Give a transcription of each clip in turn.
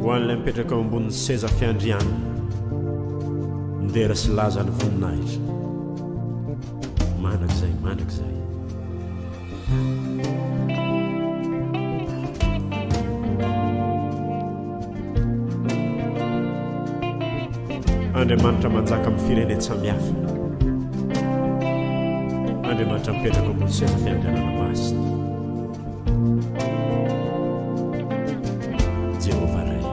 hoan'ilay mipetraka ao ambonin'ny seza fiandriana ndera sy laza ny voninahitra manak'izay manak'izay Andriamanitra manjaka amin'ny firenena samihafa Andriamanitra mipetraka ambony seza fiandrianana masina Jehovah Ray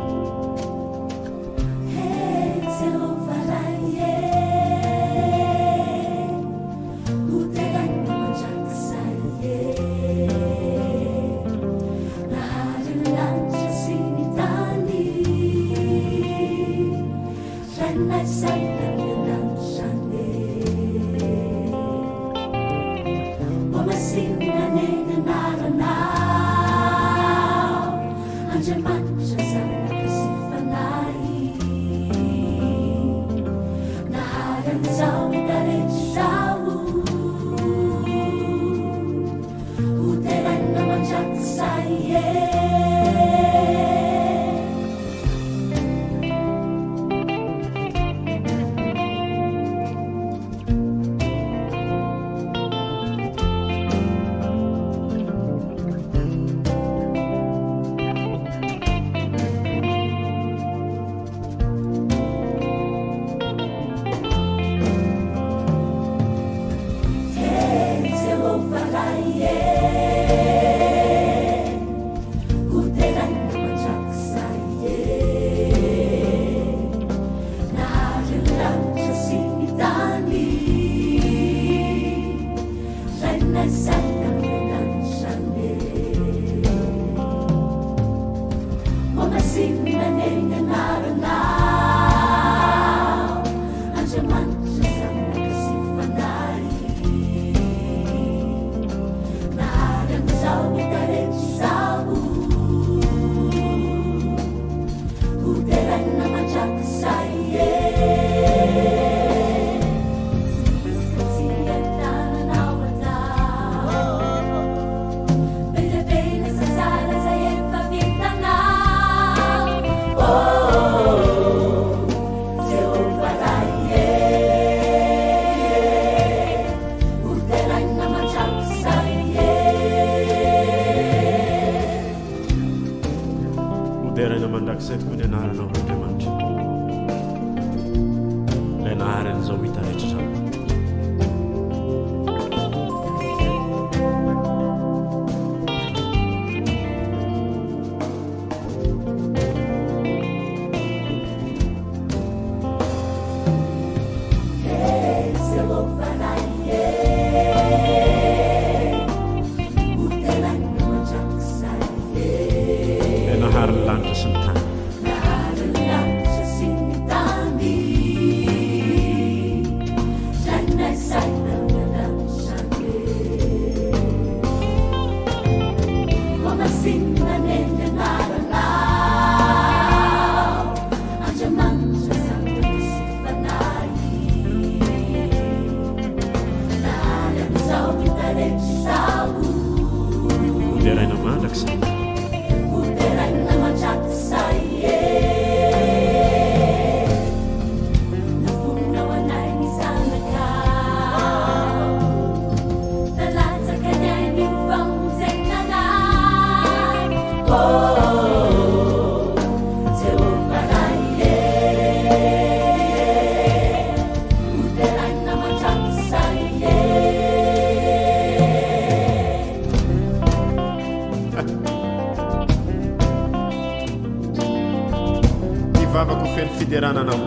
Vavako feno fiderananao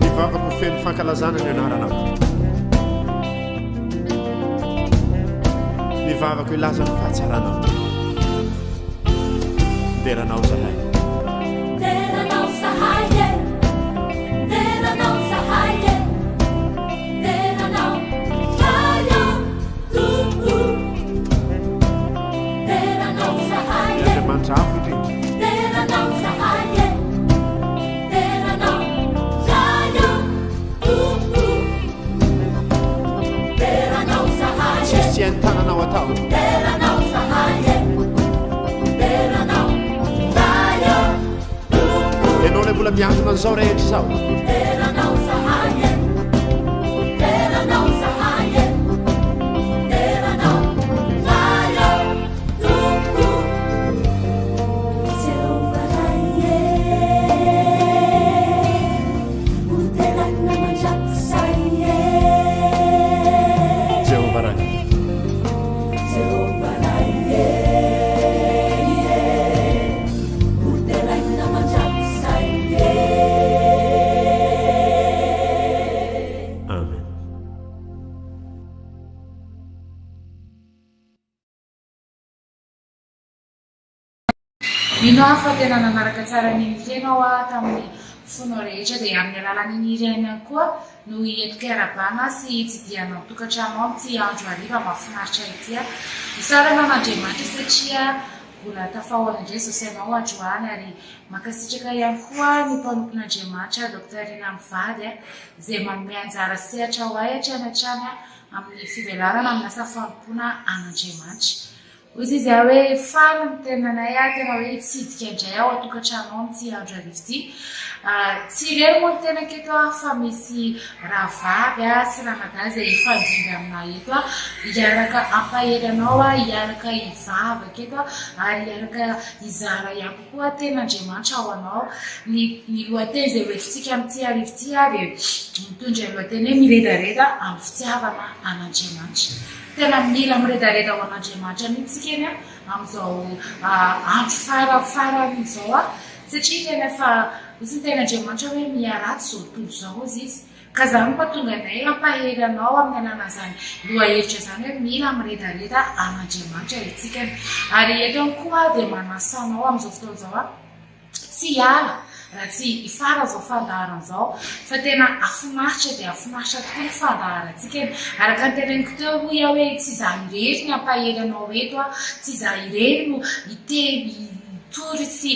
Ivavako feno fankalazana ny anaranao Ivavako ilaza ny fahatsaranao Deranao zahay Deranao sahaye Deranao sahaye Deranao Shaya Tuhu Deranao sahaye Andriamanitra afo indrindra Deranao sahaye Deranao Shaya Tuhu Deranao sahaye Tsisy tsy hainy tananao atao Deranao sahaye miafina an'izao rehetra izao teranao zahay teranao zahay teranao rayo tompo Jehovah ho tenana mandrakizay Jehovah Ray Jehovah ho tenana mandrakizay amen. Mino aho fa tena nanaraka tsara niny tenao a tamin'ny fonao rehetra dia amin'ny alalan'iny iraina koa no hientika arabana sy tsidiana tokantrano amin'ity andro hariva mahafinaritra ity a isarana an'Andriamanitra satria mbola tafahoan'indray saosainao androany ary makasitraka ihany koa ny mpanompon'Andriamanitra doktarina mivady a izay manome anjara sehatra ho ahy hatrany hatrany amin'ny fivelarana amin'ny asa fanompoana an'Andriamanitra. Ozy izy aho hoe faly ny tenanay a tena hoe hitsidika indray aho atokantrano amin'ity andro arivo ity. Tsy irery moa ny tena keto a fa misy rahavavy a sy ramadà izay hifandimby aminay eto a hiaraka ampahery anao a hiaraka hivava keto a ary hiaraka hizara ihany koa ten'Andriamanitra ao anao. Ny lohateny izay hoentintsika amin'ity arivo ity a dia mitondra ny lohateny hoe miredareda amin'ny fitiavana an'Andriamanitra. Tena mila miredareda ao an'Andriamanitra mihitsika eny amin'izao andro farafarany izao a satria tena efa misy ny ten'Andriamanitra hoe miaratsy izao tontolo izao izy izy ka izany mahatonga anay ampahery anao amin'ny alalan'izany lohahevitra izany hoe mila miredareda an'Andriamanitra itsika ary eto ihany koa dia manasa anao amin'izao fotoana izao a tsy hiala raha tsy hifara izao fandaharana izao fa tena afinaritra dia afinaritra tokoa ny fandaharantsika araka ny teneniko teo hoy aho hoe tsy izaho irery ny ampahery anao eto a tsy izaho irery no tory sy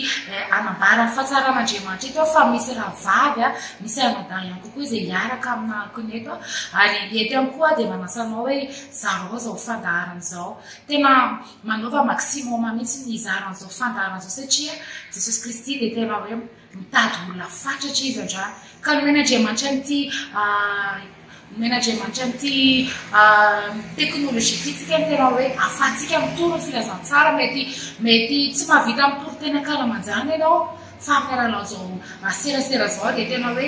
anambara ny fahatsaran'Andriamanitra eto fa misy rahavavy a misy anadà ihany kokoa izay hiaraka aminahako ny eto ary eto ihany koa dia manasanao hoe zarao izao fandaharana izao tena manaova maximum mihitsy ny izaran'izao fandaharana izao satria Jesosy Kristy dia tena hoe mitady olona fatratra izy andrany ka nomen'Andriamanitra n'ity nomen'Andriamanitra n'ity teknôlôjia ity tsika ny tena hoe ahafahantsika mitoro ny filazantsara mety tsy mahavita mitoro tena kalamanjana ianao fa amin'ny alalan'izao serasera izao dia tena hoe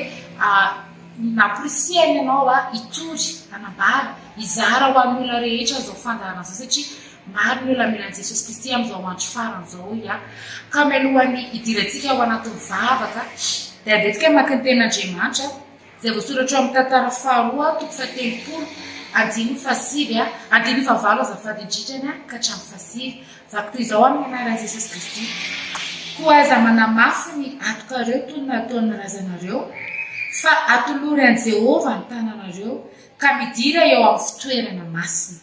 naporisiany ianao a hitory anambara hizara ho amin'ny olona rehetra izao fandaharana izao satria maro ny olona milan'i Jesosy Kristy amin'izao andro farany izao ia ka mialohan'ny hidirantsika ao anatin'ny vavaka dia andetsika maka ny ten'Andriamanitra izay voasoratra amin'ny tantara faharoa toko faha-telopolo andiny fahasivy andiny fahavalo azafady indritrany ka hatramin'ny fahasivy vaky toy izao amin'ny anaran'i Jesosy Kristy koa aza manamafy ny atokareo toy ny nataon'ny razanareo fa atolory an'i Jehovah ny tananareo ka midira eo amin'ny fitoerana masina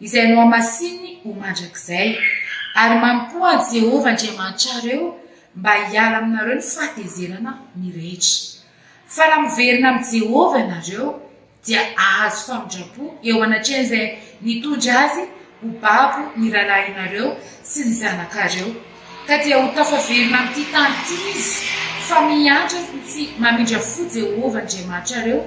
izay no amasininy ho mandrakizay ary mampo an'i Jehovah Andriamanitrareo mba hiala aminareo ny fahatezerana mirehitra fa raha miverina amin'i Jehovah ianareo dia ahazo famindrapo eo anatrehan'izay nitondra azy ho babo ny rahalahinareo sy ny zanakareo ka dia ho tafaverina amin'ity tany ity izy fa miantra sy mamindra fo Jehovah Andriamanitrareo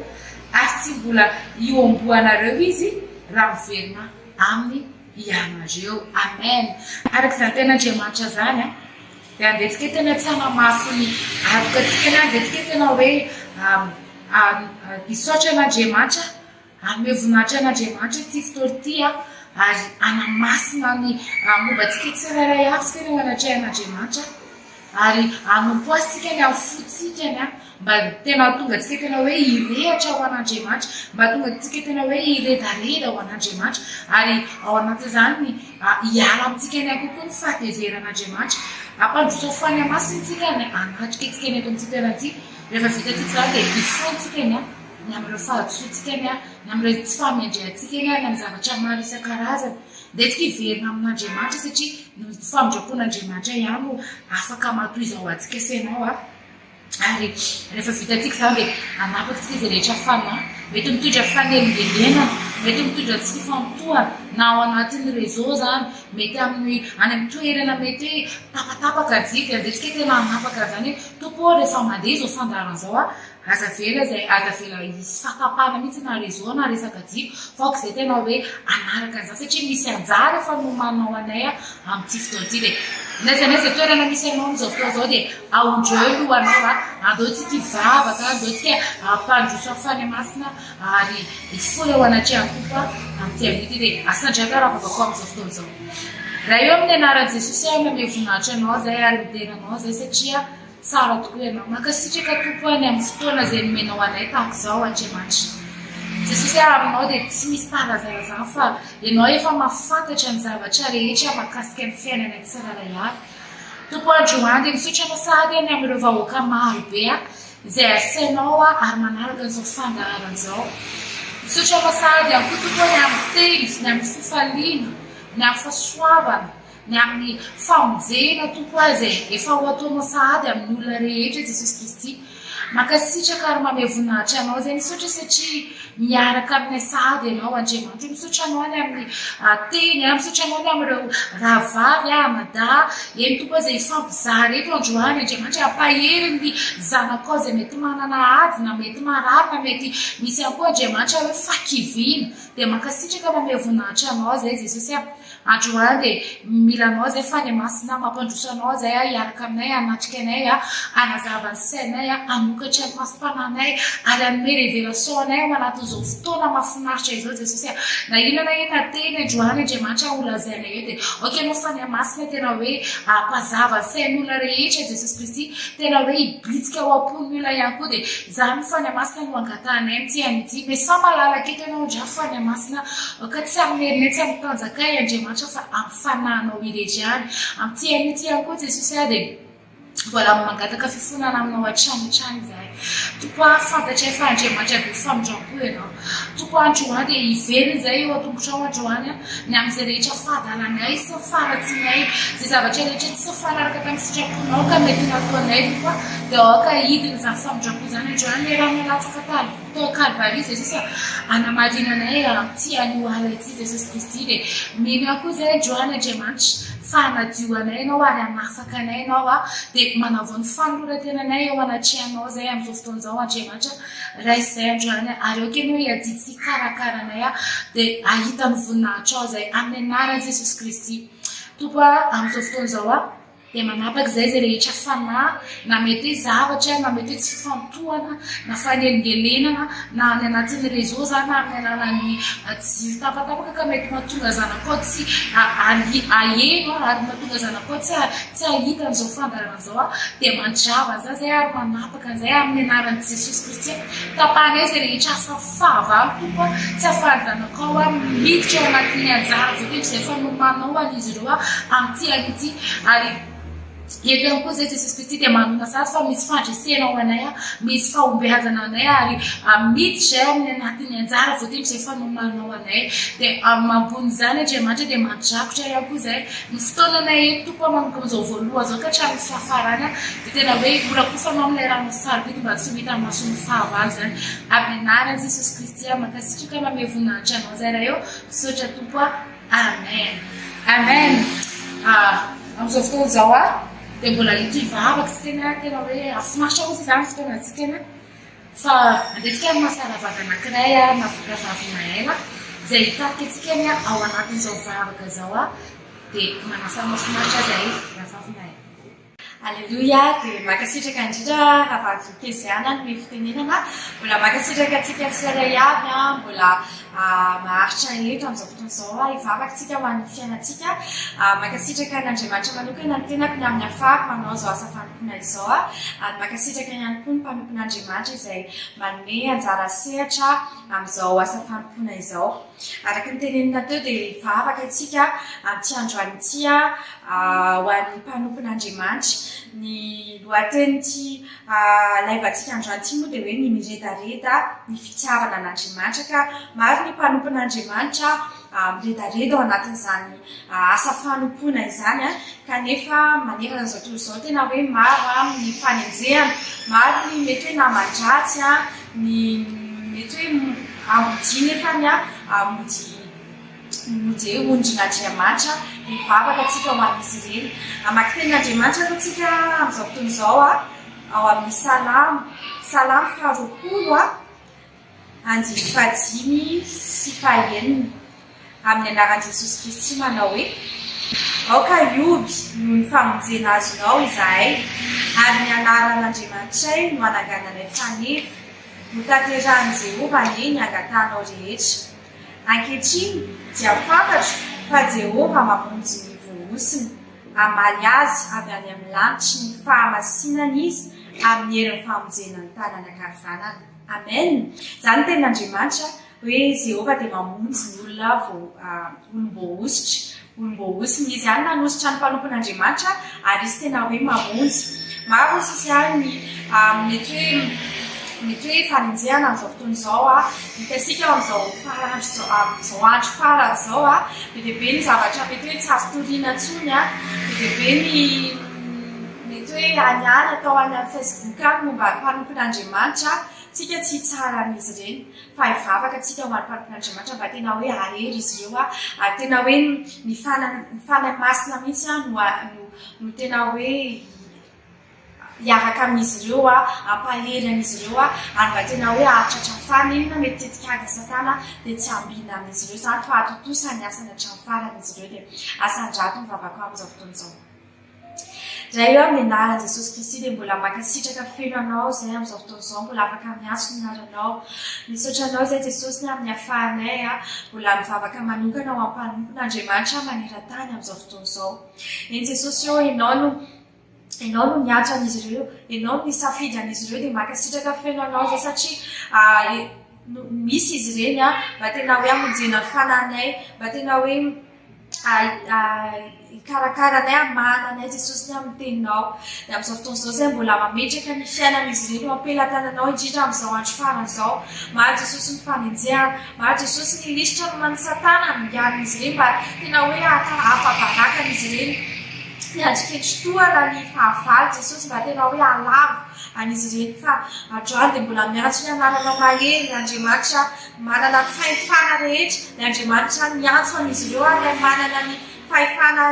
ary tsy mbola hiomboanareo izy raha miverina aminy ianareo. Amen. Araka izany ten'Andriamanitra zany dia andetsika tena tsy hanamafy ny arokantsika andetsika tena hoe hisaotra an'Andriamanitra hanome voninahitra an'Andriamanitra ity fotoana ity ary anamasina ny mombantsika tsirairay avy tsika ny anatrehan'Andriamanitra ary hanompo asitsika ny amin'ny fotsikany mba tena tonga antsika tena hoe hirehatra ho an'Andriamanitra mba tonga antsika tena hoe hiredareda ho an'Andriamanitra ary ao anatin'izany hiala amintsika ny kokoa ny fahatezeran'Andriamanitra ampandrosoafany amasintsika ny anatrika antsika ny eto amin'ity toerana ity rehefa vitatsika izany dia hifontsika ny amin'ireo fahadisoantsika ny amin'ireo tsy famendrehantsika ny amin'ny zavatra maro isan-karazany dia tsika hiverina amin'Andriamanitra satria ny famindrapon'Andriamanitra ihany no afaka matoiza ho antsika sainao ary rehefa vitatsika izany dia anapatsika izy rehetra fanahy mety mitondra fanelindelena mety mitondra tsy fifampitohana na ao anatin'ny réseau zany mety amin'ny any amin'ny toerana mety hoe tapatapaka jika andetsika tena anapaka zany hoe tompo rehefa mandeha zao fandaharana zao azavela izy fatapana mihitsy na réseau na resaka jiko faoko zay tena hoe anaraka an'izany satria misy anjara efa nomanao anay amin'ity fotoana ity dia nazanaiza toerana misy anao amin'izao fotoana zao dia aondreo lohanao andeotsika hivavaka andeotsika ampandroso afany masina ary ifoy ao anatrehany tompo amin'ity amin'ity dia asandraka raha vavako amin'izao fotoana zao raha eo amin'ny anaran'i Jesosy manome voninahitra anao zay ary midenanao zay satria tsara tokoa ianao makasitraka tompo any amin'ny fotoana zay nomenao anay tahaka izao Andriamanitra Jesosy aminao dia tsy misy tarazaraza fa ianao efa mahafantatra ny zavatra rehetra mahakasika ny fiainana tsirairay avy tompo androany dia misotra masady any amin'ireo vahoaka marobe izay asainao ary manaraka an'izao fandaharana izao misotra masady ihany koa tompo ny amin'ny teny ny amin'ny fifaliana ny amin'ny fahasoavana ny amin'ny famonjena tompo izay efa ho ataonao sahady amin'ny olona rehetra Jesosy Kristy makasitraka ary manome voninahitra anao zay misotra satria miaraka amin'ny sahady ianao Andriamanitra misotra anao any amin'ny teny misotra anao any amin'ireo rahavavy amada eny tompo izay fampizaha reto androany Andriamanitra ampahery ny zanakao izay mety manana ady na mety marary na mety misy ihany koa Andriamanitra hoe fakiviana dia makasitraka manome voninahitra anao zay Jesosy androany dia mila anao zay fany masina mampandroso anao zay hiaraka aminay anatrika anay anazava ny sainay anokatra ny masom-pananay ary anome révélation anay ao anatin'izao fotoana mahafinaritra izao Jesosy na inona teny androany Andriamanitra holazainay eo dia anao fany masina tena hoe mpazava ny sain'olona rehetra Jesosy Kristy tena hoe hibilitsika ao am-pon'ny olona ihany koa dia izany fany masina no angatanay amin'ity an'ity me sa malalaka eto ianao ndra fany masina ka tsy amin'ny herinay tsy amin'ny tanjakay Andriamanitra fa amin'ny fanahinao irery any amin'ity an'ity ihany koa Jesosy dia mbola mangataka fifonana aminao hatranitrany zay tompo fantatra efa Andriamanitra be famindrampo ianao tompo androany dia hiveriny zay eo atombotrao androany ny amin'izay rehetra fahadalanay sy faratsinay zay zavatra rehetra tsy fanaraka tamin'ny sitraponao ka mety nataonay tompo dia aoka hidiny zany famindrampo zany androany le raha mialatsaka tao Calvary Jesosy anamarinanay ty anio ala ity Jesosy Kristy dia mino akoa zay androany Andriamanitra fanadioanay ianao ary anafaka anay ianao dia manavao ny fanoloran-tenanay eo anatrehanao zay amin'izao fotoana izao Andriamanitra raisizay androany ary oka ianao hiaditsy karakaranay dia ahita ny voninahitra ao zay amin'ny anaran'i Jesosy Kristy tompo amin'izao fotoana izao dia manapaka zay rehetra fanahy na mety hoe zavatra na mety hoe tsy fifantohana na fanelingelenana na any anatin'ny réseau zany na amin'ny alalan'ny jiro tapatapaka ka mety mahatonga zanakao tsy aheno ary mahatonga zanakao tsy ahita an'izao fandaharana izao dia mandrava zay zay ary manapaka an'izay amin'ny anaran'i Jesosy Kristy tapahana zay rehetra asa fahavalo tompo tsy ahafahan'ny zanakao miditra ao anatin'ny anjara voateny izay efa nomanao an'izy ireo amin'ity an'ity ary eto ihany koa zay Jesosy Kristy dia manona sady fa misy fandresena ao anay misy fahombehazana anay ary miditra amin'ny anatin'ny anjara voateny izay efa nomanao anay dia mambony zany Andriamanitra dia mandrakotra ihany koa zay ny fotoananay eto tompo manomboka amin'izao voaloha zao ka hatramin'ny fahafarany dia tena hoe orakofanao amin'ilay rano sary be mba tsy ho hita masony fahavalo zany amin'ny anaran'i Jesosy Kristy makasitraka manome voninahitra anao zay raha eo misaotra tompo amen amen amin'izao fotoana izao dia mbola ito hivavaka sy tena hoe afinaritra koa zany fotoana antsika fa andetsika ny mahasaravaka anankiray navoaka vavinaela izay hitarika antsika ao anatin'izao vavaka izao dia manasa mahafinaritra zay ravavinaela Alleluia, dia makasitraka indrindra rahavavy keziana ny fitenenana mbola makasitraka antsika tsirairay avy mbola maharitra eto amin'izao fotoana izao hivavaka antsika ho an'ny fiainantsika makasitraka n'Andriamanitra manokana ny tenako ny amin'ny afary manao izao asa fanompoana izao ary makasitraka ihany koa ny mpanompon'Andriamanitra izay manome anjara sehatra amin'izao asa fanompoana izao araka ny tenenina teo dia hivavaka antsika amin'ity androany ity ho an'ny mpanompon'Andriamanitra ny lohatenyty laivantsika androany ity moa dia hoe ny miredareda ny fitiavana an'Andriamanitra ka maro ny mpanompon'Andriamanitra miredareda ao anatin'izany asa fanompoana izany kanefa manerana an'izao tontolo izao tena hoe maro ny fanenjehana maro ny mety hoe namandratsy ny mety hoe ambodiny efa mody ondrina Andriamanitra mivavaka atsika ao amin'izy ireny. Amaky tenin'Andriamanitra aloha tsika amin'izao fotoana izao ao amin'ny salamo 20:5 amin'ny anaran'i Jesosy Kristy manao hoe aoka ioby noho ny famonjena azonao izahay ary ny anaran'Andriamanitray no anangananay fanefy no tanterahan'i Jehovah eny angatanao rehetra. Ankehitriny dia fantatro fa Jehovah mamonjy ny vohosiny amaly azy avy any amin'ny lanitry ny fahamasinana izy amin'ny herin'ny famonjena ny tanany ankavanana. Amen. Izany ny tenin'Andriamanitra hoe Jehovah dia mamonjy ny olona olom-bohositra izy ihany nanositra ny mpanompon'Andriamanitra ary izy tena hoe mamonjy. Maro izy ihany mety hoe faninjehana amin'izao fotoana izao hitasika amin'izao andro farany izao be ny zavatra mety hoe tsy azo toriana intsony be ny mety hoe aniana atao any amin'ny Facebook momba ny mpanompon'Andriamanitra tsika tsy tsara amin'izy ireny fa hivavaka tsika ho an'ny mpanompon'Andriamanitra mba tena hoe arery izy ireo ary tena hoe ny fanahy masina mihitsy no tena hoe hiaraka amin'izy ireo ampahery an'izy ireo ary mba tena hoe ahatratra mifana inona mety tetikaka Satana dia tsy ambina amin'izy ireo zany fa atotosany asany hatramin'ny farany izy ireo dia asan-drato mivavaka amin'izao fotoana izao. Raha eo amin'ny anaran'i Jesosy Kristy dia mbola mankasitraka feno anao izay amin'izao fotoana izao mbola afaka miantso ny anaranao misaotra anao izay Jesosy ny amin'ny hafahanay mbola mivavaka manokana ao amin'ny mpanompon'Andriamanitra maneran-tany amin'izao fotoana izao. Eny Jesosy eo ianao no miantso an'izy ireo, ianao no misafidy an'izy ireo dia mankasitraka feno anao izay satria misy izy ireny mba tena hoe amonjena ny fananay mba tena hoe hikarakarana amananay Jesosy ny amin'ny teninao dia amin'izao fotoana izao izay mbola mametraka ny fiainan'izy ireny mampelantananao indrindra amin'izao andro farany izao. Maro Jesosy ny fanenjehana, maro Jesosy ny lisitra no man'ny Satana miarin'izy ireny mba tena hoe afabarakana ireny ny andriketry-toana ny fahavalo Jesosy mba tena hoe alavo an'izy ireny fa androany dia mbola miantso ny anananao mahery ny Andriamanitra manana ny fahefana rehetra ny Andriamanitra miantso an'izy ireo ary manana ny fahefana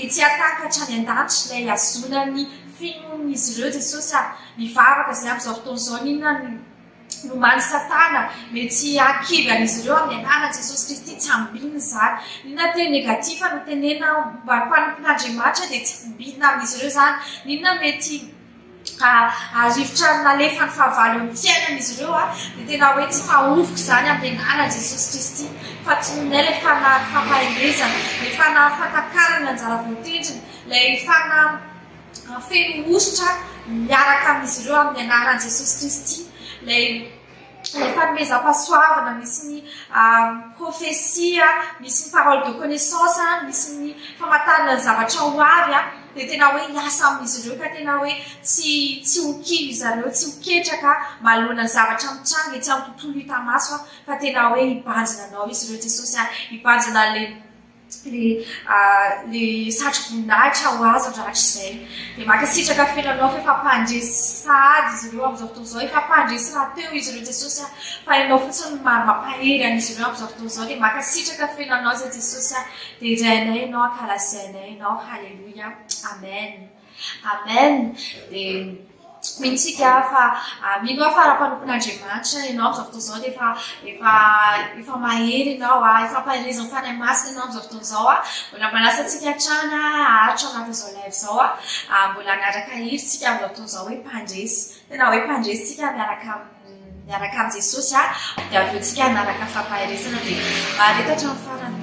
etsy atakatra ny an-danitra ilay azonany finon'izy ireo Jesosy mivavaka izay amin'izao fotoana izao ninona no many Satana mety akivy an'izy ireo amin'ny anaran'i Jesosy Kristy tsy ambinina izany. Ninona teny negatifa no tenena mba mpanompon'Andriamanitra dia tsy ambinina amin'izy ireo izany. Ninona mety rivotra nalefa ny fahavalo amin'ny fiainan'izy ireo dia tena hoe tsy fahovoka izany amin'ny anaran'i Jesosy Kristy fa tononay ilay fampahelezana, ilay fanafantakarana anjara voatendrina, ilay feno ositra miaraka amin'izy ireo amin'ny anaran'i Jesosy Kristy. Ilay fanomezam-pahasoavana, misy ny profesia, misy ny parole de connaissance, misy ny famantarana ny zavatra ho avy dia tena hoe hiasa amin'izy ireo ka tena hoe tsy hokivy zareo, tsy hoketraka manoloana ny zavatra mitranga etsy amin'ny tontolo hita maso fa tena hoe hibanjina anao izy ireo Jesosy hibanjina le satroboninahitra ho azo andratra izay dia mankasitraka feno anao fa efa mpandresy sahady izy ireo amin'izao fotoana izao efa mpandresy rahateo izy ireo Jesosy fa ianao fotsiny mampahery an'izy ireo amin'izao fotoana izao dia mankasitraka feno anao izay Jesosy dia irainay ianao ankalazainay ianao. Halleluja. Amen. Amen. Dia mintsika fa mino fa raha mpanompon'Andriamanitra ianao amin'izao fotoana izao dia efa mahery ianao efa mpahelezany fanahy masina ianao amin'izao fotoana izao mbola manasa antsika hatrany aharitra anatin'izao live izao mbola miaraka hiritsika amin'izao fotoana izao hoe mpandresy tena hoe mpandresy tsika miaraka amin'ny Jesosy dia avy eo tsika miaraka fampahelezana dia maharetatra amin'ny farany.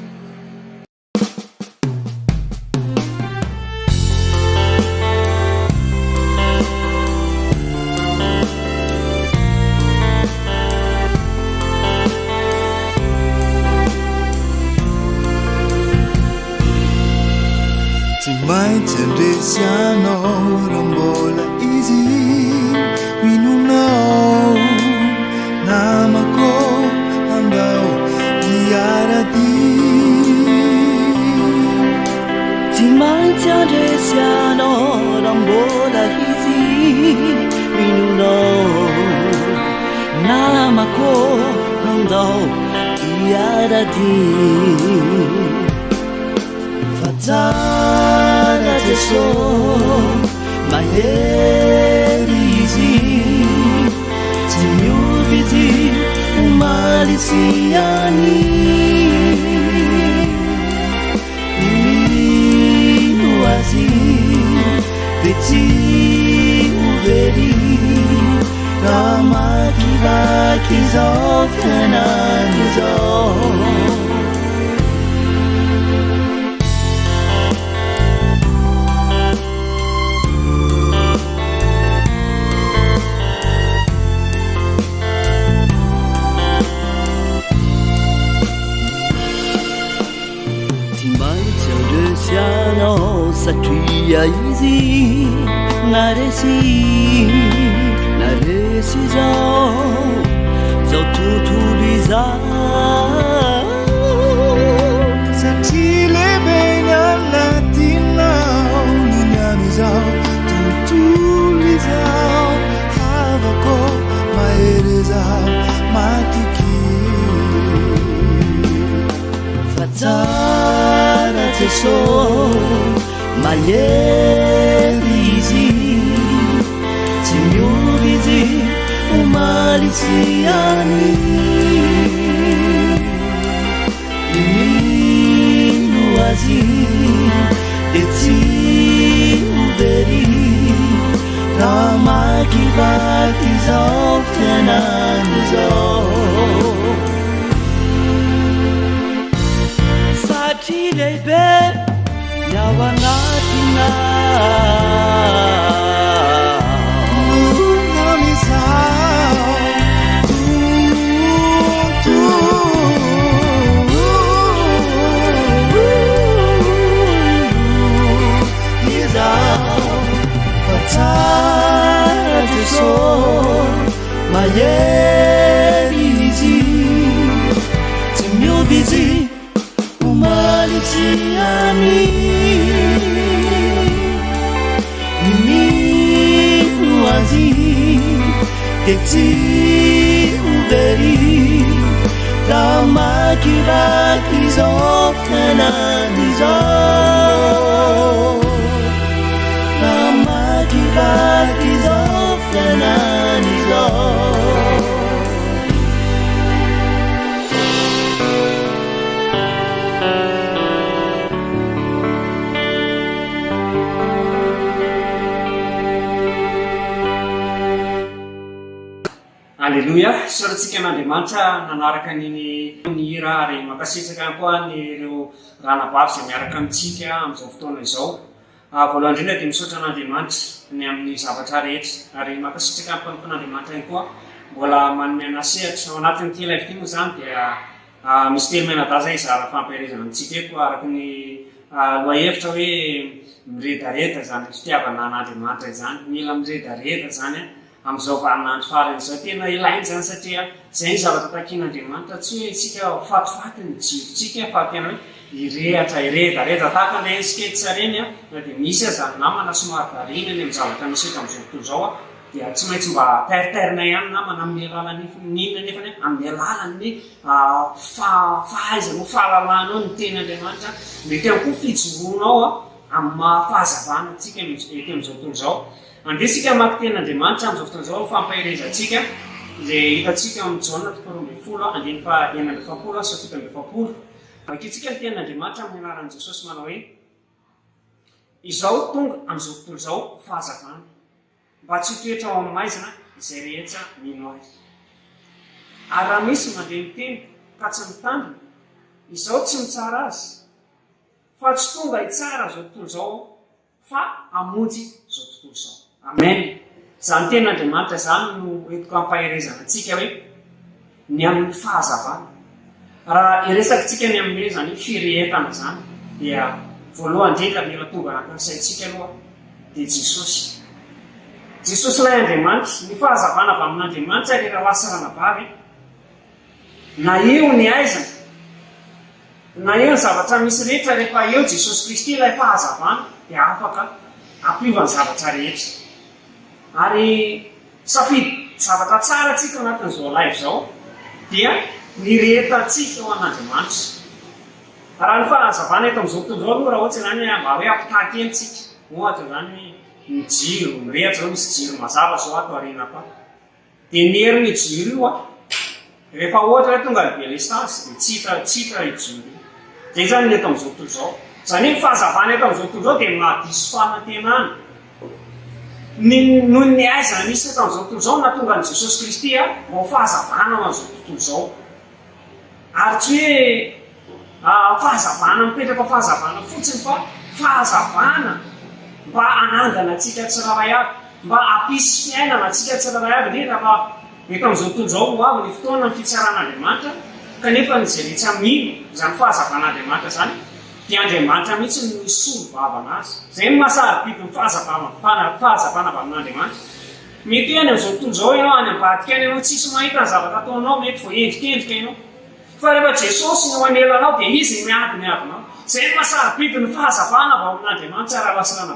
Maintsy andresy anao raha mbola izy minonao namako andao diarady. Tsy maintsy andresy anao raha mbola izy minonao namako andao diaradi fatsara Jeso mahery izy tsy miovy izy omaly any mino azy de tsy overy raha makivaky izao fianany izao Siano satria izy naresi zao tontolo izao satria lehibe ny anatinao ny am'izao tontolo izao havako mahery zao matiky fatsara Jeso mahery izy tsy miovy izy omaly any mino azy de tsy overy raha makivaky izao fianany izao satria lehibe ny ao anatinao amizao izao fatsara Jeso mahery izy tsy miovy izy ani mino azy de tsy overy raha makivaky izao fianany izao raha makivaky izao fianany izao Alleluia, soratsika n'Andriamanitra nanaraka ny hira ary makasitraka koa ny ireo ranabavy izay miaraka amintsika amin'izao fotoana izao. Voalohany indrindra dia misaotra an'Andriamanitra ny amin'ny zavatra rehetra ary makasitraka ny mpampon'Andriamanitra ihany koa mbola manome anasehatra ao anatin'ity live ity moa izany dia misy telo menadaza izara fampiherezana amintsika eto araky ny lohahevitra hoe miredareda zany fitiavana an'Andriamanitra izany, mila miredareda zany amin'izao vaninandro farany izao tena ilainy zany satria zay ny zavatra takian'Andriamanitra tsy hoe isika fatifaty ny jirotsika fa tena hoe irehatra iredareda tahaka ilay sketsa reny na dia misy azany namana somary variana ny amin'ny zavatra misy eto amin'izao tontolo izao dia tsy maintsy mba teriterina ihany namana amin'ny alalany ninona nefa amin'ny alalany fahaizana fahalalana ao ny teny'Andriamanitra mety ihany koa fijoroana ao amin'ny fahazavana atsika eto amin'izao tontolo izao. Andesika maky tenin'Andriamanitra amin'izao fotoana izao fampaherezantsika izay hitatsika amin'ny Jaona 1:7-8. Vakitsika ny tenin'Andriamanitra amin'ny anaran'i Jesosy manao hoe izao tonga amin'izao tontolo izao fahazavana mba tsy toetra ao amin'ny maizina izay rehetra mino azy. Ary raha misy mandeha miteny ka tsy mitandrina izao tsy mitsara azy fa tsy tonga hitsara izao tontolo izao fa hamonjy izao tontolo izao. Amen. Zany tenin'Andriamanitra zany no entiko ampaherezana antsika hoe ny amin'ny fahazavana. Raha iresakitsika ny amin'ny zany firehetana zany dia voalohany indrindra mila tonga anatin'ny saintsika aloha dia Jesosy. Jesosy ilay Andriamanitra, ny fahazavana avy amin'Andriamanitra rehefa lasa ranabavy na eo ny aizana na eo ny zavatra misy rehetra rehefa eo Jesosy Kristy ilay fahazavana dia afaka ampiovany zavatra rehetra. Ary safidy zavatra tsara tsika anatin'izao live izao dia niretatsika ho an'Andriamanitra. Raha ny fahazavana eto amin'izao tontolo izao aloha raha ohatsy zany mba hoe ampitaky entsika ohatra zany ny jiro mirehatra zao misy jiro mazava zao ato arena pa dia niery ny jiro io a rehefa ohatra hoe tonga be lesasy dia tsitra ijoro dia zany ny eto amin'izao tontolo izao. Zany hoe ny fahazavana eto amin'izao tontolo izao dia mahadiso fanantenana noho ny aizana misy eto amin'izao tontolo izao natonga ny Jesosy Kristy a mba fahazavana ho an'izao tontolo izao ary tsy hoe fahazavana mipetraka fahazavana fotsiny fa fahazavana mba anangana atsika tsiraray avy mba ampisy fiainana atsika tsiraray avy indrindra fa eto amin'izao tontolo izao ho avy ny fotoana ny fitsaran'Andriamanitra kanefa nyzay rehetra mino zany fahazavan'Andriamanitra zany dia Andriamanitra mihitsy ny solo vavana azy. Zay ny mahasarobidy ny fahazavana avy amin'Andriamanitra. Mety any amin'izao tontolo izao ianao any ambadika any ianao tsisy mahita ny zavatra ataonao mety voaendrikendrika ianao. Fa rehefa Jesosy no anelanao dia izy miady abinao. Zay ny mahasarobidy ny fahazavana avy amin'Andriamanitra ara-lasanana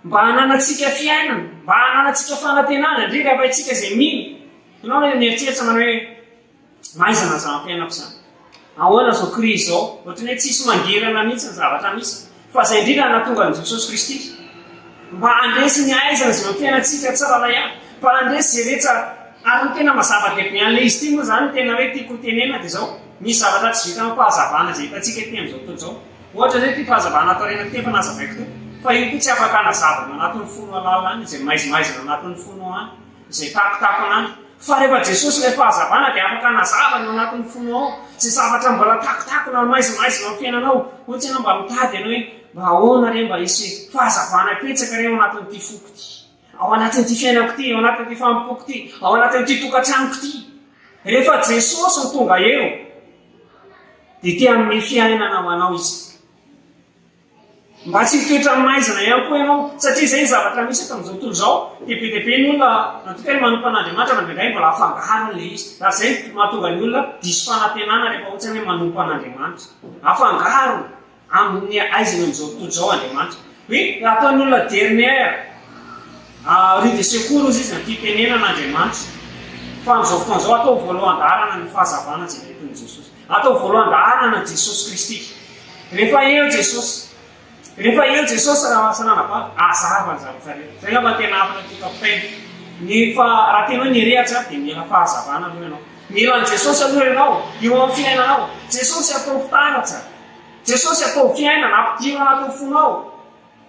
mba hananatsika fiainana, mba hananatsika fanantenana indrindra fa itsika izay mino. Ianao no mieritreritra manao hoe maizana zany fiainako zany. Ahoana zao krizy zao, ohatrany hoe tsisy mangirana mihitsy ny zavatra misy. Fa izay indrindra natonga ny Jesosy Kristy mba handresy ny aizana izay fiainantsika tsiraray avy, mba handresy izay rehetra ary ny tena mazava-dehibe an'ilay izy ity moa zany tena hoe tiako tenena dia zao misy zavatra tsy vita amin'ny fahazavana izay hitantsika ety amin'izao tontolo izao. Ohatra zay ty fahazavana atao rena ty efa nazavaiko teo fa io koa tsy afaka hanazavana anatin'ny fono alala any izay maizimaizina anatin'ny fono any izay takotako anany. Fa rehefa Jesosy ilay fahazavana dia afaka hanazavana anatin'ny fono ao izay zavatra mbola takotakona maizimaizina amin'ny fiainanao. Ohatsy ianao mba mitady ianao hoe mba ahoana re mba hisy fahazavana petsaka re ao anatin'ity foko ity, ao anatin'ity fiainako ity, ao anatin'ity fampoko ity, ao anatin'ity tokantranoko ity. Rehefa Jesosy no tonga eo dia tia amin'ny fiainana ho anao izy. Mba tsy mitoetra maizina ihany koa ianao satria izay ny zavatra misy eto amin'izao tontolo izao dia be dia be ny olona natoka hoe manompo an'Andriamanitra mandendray mbola afangarony ilay izy. Raha izay mahatonga ny olona diso fanantenana rehefa ohatrany hoe manompo an'Andriamanitra. Afangaro amin'ny aiziny amin'izao tontolo izao Andriamanitra. Hoe raha ataon'ny olona dernière rue de secours izy ny fitenena an'Andriamanitra. Fa amin'izao fotoana izao atao voalohan-daharana ny fahazavana izay nentin'i Jesosy. Atao voalohan-daharana Jesosy Kristy. Rehefa eo Jesosy raha mahasanana ba azava ny zavatra rehetra. Zay ngamba tena afaka tokapitaina. Fa raha tena hoe nirehatra dia mila fahazavana aloha ianao. Mila ny Jesosy aloha ianao eo amin'ny fiainanao. Jesosy atao fitaratra. Jesosy atao fiainana ampidirana anatin'ny fonao.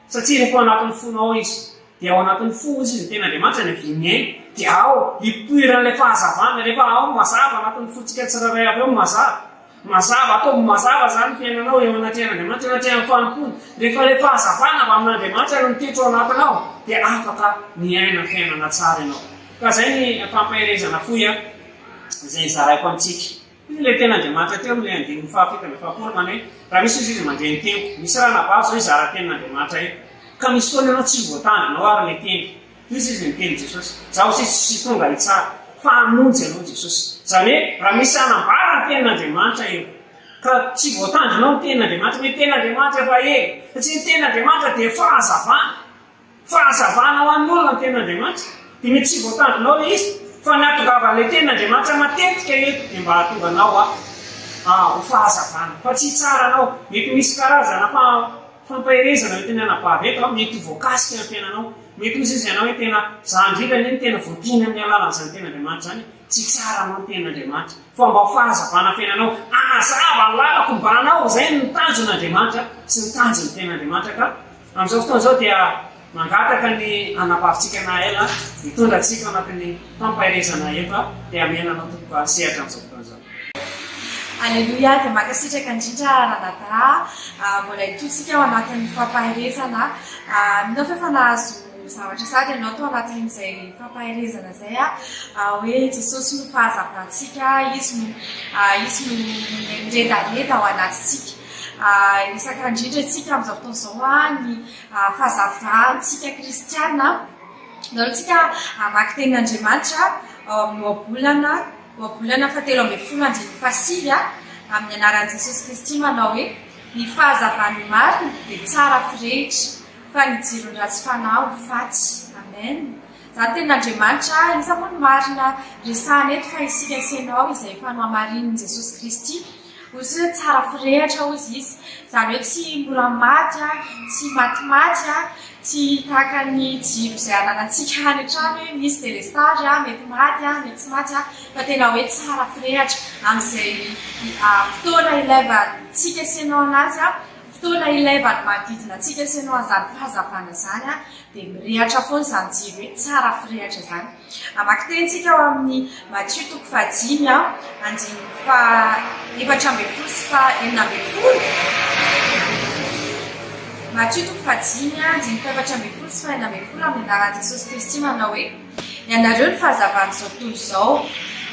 Satria rehefa anatin'ny fonao izy dia ao anatin'ny fo izy ny tena Andriamanitra ny vimiaina dia ao hipoiran'ilay fahazavana. Rehefa ao mazava anatin'ny fotsika tsiraray avy eo mazava atao mazava zany fiainanao eo anatrehan'Andriamanitra anatrehan'ny fanompony. Rehefa ilay fahazavana avy amin'Andriamanitra no mitetro anatinao dia afaka miaina fiainana tsara ianao. Ka zay ny fampahirezana fohy izay zaraiko amintsika. Ilay tena Andriamanitra teo amin'ilay andininy fahafitany fahapolo manao hoe raha misy izy mandeha ny tempo misy raha nabavy zao izara ten'Andriamanitra eo ka misy fotoana ianao tsy voatandrinao ary ilay teny. Izy izy niteny Jesosy zaho sy tonga hitsara fa hamonjy ianao Jesosy. Zany hoe raha misy hanambara ny ten'Andriamanitra eo ka tsy voatandrinao ny ten'Andriamanitra hoe ten'Andriamanitra efa satria ny ten'Andriamanitra dia fahazavana ho an'olona ny ten'Andriamanitra dia mety tsy voatandrinao ilay izy fa nahatongavan'ilay ten'Andriamanitra matetika eto dia mba hahatonga anao ho fahazavana fa tsy tsara anao. Mety misy karazana fampahirezana hoe tena anabavy eto mety voakasika ny fiainanao. Mety misy izy ianao hoe tena zandrikany ny tena voadina amin'ny alalan'izany ten'Andriamanitra zany tsy tsara anao ny ten'Andriamanitra fa mba fahazavana fiainanao anazava ny lalako mba anao zay ny tanjon'Andriamanitra sy ny tanjon'ny ten'Andriamanitra. Ka amin'izao fotoana izao dia mangataka ny anabavintsika na ela mitondra antsika anatin'ny fampahirezana eto dia amenanao tompoka sehatra amin'izao fotoana izao. Alleluia, dia makasitraka indrindra ranadà mbola itotsika ao anatin'ny fampahirezana. Minao fa efa nahazo zavatra sady ianao tao anatin'izay fampahirezana izay hoe Jesosy no fahazavantsika, izy no miredareda ao anatintsika. Isaka indrindra antsika amin'izao fotoana izao ny fahazavantsika kristiana. Naotsika mamaky tenin'Andriamanitra ao amin'ny oabolana fahatelo ambin'ny folo andininy fahasivy amin'ny anaran'i Jesosy Kristy manao hoe ny fahazavany marina dia tsara firehitra fa ny jirony ratsy fanao fatsy. Amen. Zany tenin'Andriamanitra iza moa ny marina resahana eto fa isika senao izay efa nohamarin'i Jesosy Kristy ozy hoe tsara firehatra ozy izy zany hoe tsy mora maty tsy matimaty tsy tahaka ny jiro izay ananantsika any an-trano hoe misy délestage mety maty mety tsy maty fa tena hoe tsara firehatra amin'izay fotoana ilaivantsika senao anazy fotoana ilaivany manodidina antsika senao an'izany fahazavana zany dia mirehatra foana izany jiro hoe tsara firehatra zany amaky tentsika ao amin'ny Matthieu 5 andiny fa 7:20 sy fa 8:20 Matthieu 5 andiny fa 7:20 sy fa 8:20 amin'ny anaran'i Jesosy Kristy manao hoe ianareo ny fahazavana izao tontolo izao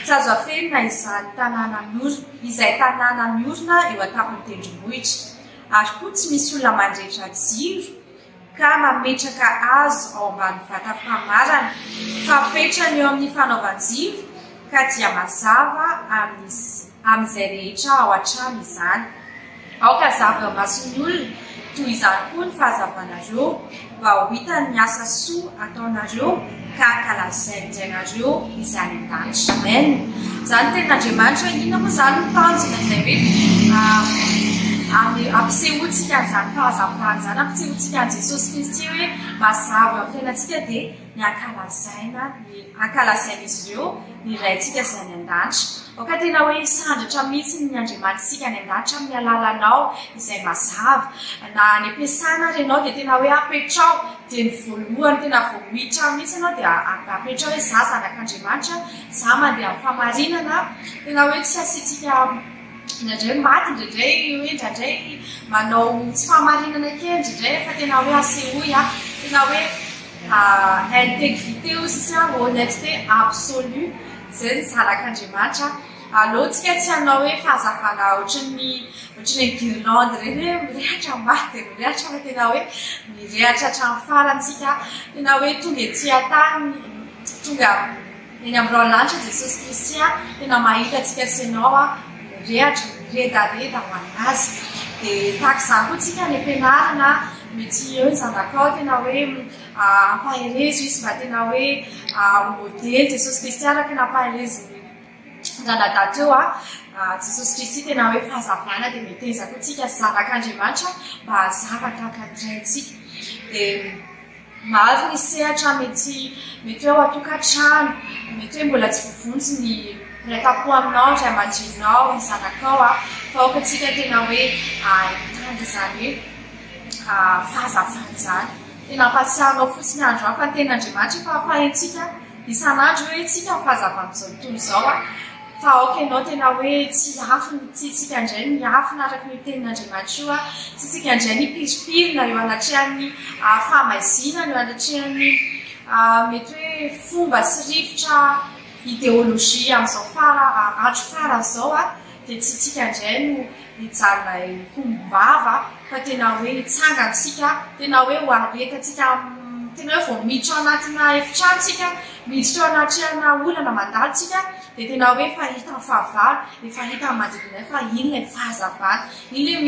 tsy azo aferina izay tanàna miorina eo an-tampony tendrombohitra ary koa tsy misy olona mandrehitra jiro ka mametraka azo ao ambany vata famarana fa apetrany eo amin'ny fanaovan-jiro ka dia mazava amin'izay rehetra ao an-trano izany aoka zava eo mason'ny olona toy izany koa ny fahazavanareo mba ho hitany ny asa soa ataonareo ka ankalazain'izanareo izany an-danitra amen zany tenin'Andriamanitra inona moa zany mitanjona izay hoe ampisehoantsika an'izany fahazavana zany ampisehoantsika an' Jesosy Kristy hoe mazava eo amin'ny fiainantsika dia ny ankalazain'izy ireo ny raintsika izay any an-danitra oka tena hoe sandratra mihitsy ny Andriamanitra isika any an-danitra amin'ny alalanao izay mazava na ny ampiasana ary ianao dia tena hoe apetrao dia ny voalohany tena voamiditra mihitsy ianao dia apetrao hoe za zanak'Andriamanitra za mandeha amin'ny famarinana tena hoe tsy asiantsika indraindray maty indraindray hoe indraindray manao tsy fahamarinana kely indraindray fa tena hoe asehoy tena hoe intégrité aussi honnêteté absolue zay ny zanak'Andriamanitra alohantsika tsy hanao hoe fahazavana ohatran'ny guirlande reny hoe mirehatra maty dia mirehatra fa tena hoe mirehatra hatramin'ny farantsika tena hoe tonga ety an-tany tonga eny amin'ny raolanitra Jesosy Kristy tena mahita atsika senao mirehatra miredaleda ho anazy dia tahaka izany koa tsika ny ampianarana mety eo ny zanakao tena hoe ampaherezo izy mba tena hoe modely Jesosy Kristy araka nampaherezy zanadadeo Jesosy Kristy tena hoe fahazavana dia metezako tsika zanak'Andriamanitra mba hazava tahaka ny raintsika dia maro ny sehatra mety hoe ao atokantrano mety hoe mbola tsy vovontsy ny raika-po aminao ray aman-drenao ny zanakao fa okatsika tena hoe itandry izany hoe fahazavana izany tena ampasiahanao fotsiny andro fa ny tenin'Andriamanitra fa afahentsika isan'andro hoe tsika fahazavana izao tontolo izao fa aoka ianao tena hoe tsy afiny tsy tsika indray ny afina araka ny tenin'Andriamanitra io tsy tsika indray ny piripirina eo anatrehan'ny famaizinana eo anatrehan'ny mety hoe fomba sy rivotra idéologie amin'izao andro farany izao dia tsy tsika indray no mijanona kombava fa tena hoe hitsangantsika tena hoe ho aretatsika tena hoe vao miditra ao anatina efitrantsika miditra ao anatrehana olana mandalotsika dia tena hoe efa hita ny fahavalo efa hita ny manodidina fa iny ilay fahazavana iny ilay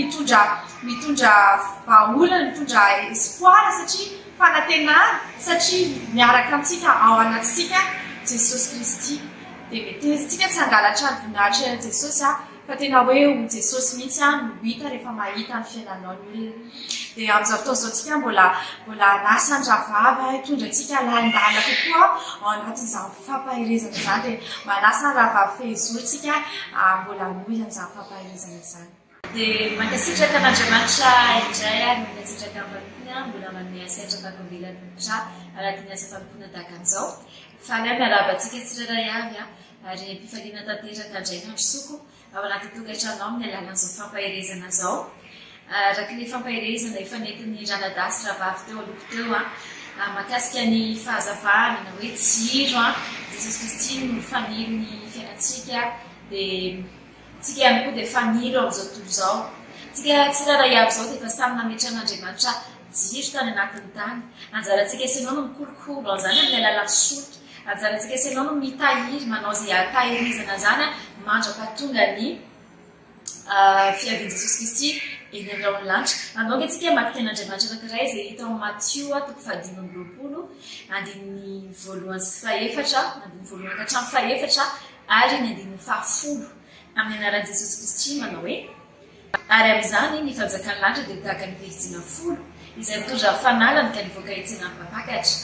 mitondra vahaolana mitondra espoir satria fanantenana satria miaraka amintsika ao anatsika Jesosy Kristy dia metezitsika tsy hangalatra ny voninahitra Jesosy fa tena hoe ho Jesosy mihitsy no hita rehefa mahita ny fiainanao ny olona dia amin'izao fotoan'izao tsika mbola nasa ny ravava hitondra antsika landala kokoa ao anatin'izany fampahirezana izany dia manasa ny ravava fehizoro tsika mbola nohila n'izany fampahirezana izany dia mankasitraka an'Andriamanitra indray ary mankasitraka ambanina mbola manome asaitra fahagombelana anatin'ny asa fampona tahaka an'izao fa ilay miarabantsika tsirairay avy ary mpifaliana tanteraka indray nandrosoko ao anaty tokantrano amin'ny alalan'izao fampahirezana izao araka ny fampahirezana efa nentin'ny ranadasy rahavavy teo aloko teo mahakasika ny fahazavana na hoe jiro Jesosy Kristy no fanilo ny fiainantsika dia tsika ihany koa dia fanilo amin'izao tontolo izao tsika tsirairay avy izao dia efa samy nametra an'Andriamanitra jiro tany anatin'ny tany anjarantsika isanao no mikolokolo an'izany amin'ny alalan'ny solika anjarantsika isanao no mitahiry manao izay tahirizana zany mandrapahatonga ny fiavian'i Jesosy Kristy eny amin'ny lanitra anao antsika maky ten'andriamanitra anankiray izay hita ao Matthieu 5:20 andininy voalohany sy faefatra andininy voalohany ka hatramin'ny faefatra ary ny andininy 10 amin'ny anaran'i Jesosy Kristy manao hoe ary amin'izany ny fanjakan'ny lanitra dia tahaka ny fehizina 10 izay mitondra fanalany ka nivoaka hitsenan'ny mpapakatra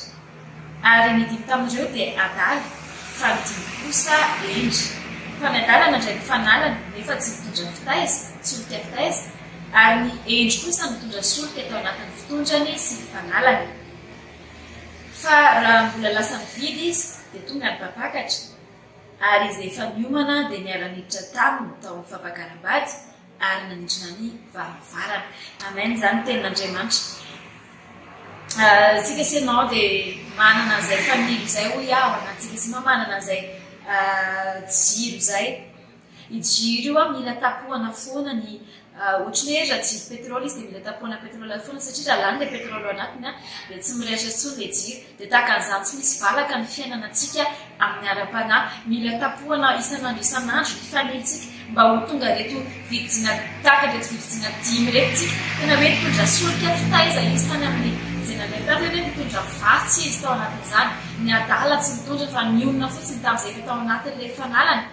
ary ny 5 tamin'ireo dia adaly fa ny 5 kosa endry fa ny adalana ndraiky fanalany nefa tsy mitondra fitaiza solika fitaiza ary ny endry kosa mitondra solika tao anatin'ny fitondrany sy ny fanalany fa raha mbola lasa mividy izy dia tonga ny mpapakatra ary izay efa miomana dia niara-niditra taminy tao amin'ny fampakaram-bady ary nanindrina ny varavarana amen zany tenin'Andriamanitra tsika sy ianao dia manana izay family izay hoy aho anatsika sy manana izay jiro izay i jiro io a mila tapohana foana ny ohatrany hoe raha jiro pétrole izy dia mila tapohana pétrole foana satria raha lany le pétrole anatiny a dia tsy mirehitra intsony le jiro dia tahaka an'izany tsy misy valaka ny fiainana antsika amin'ny ara-panahy mila tapohana isan'andro isan'andro ny familyntsika mba ho tonga reto viditsina tahaka reto viditsina 10 reto tsika tena hoe mitondra solika fitaiza izy tany amin'ny zenanetany hoe mitondra vatsy izy tao anatin'izany ny adala tsy mitondra fa niomina fotsiny tamin'izay efa tao anatin'ilay fanalany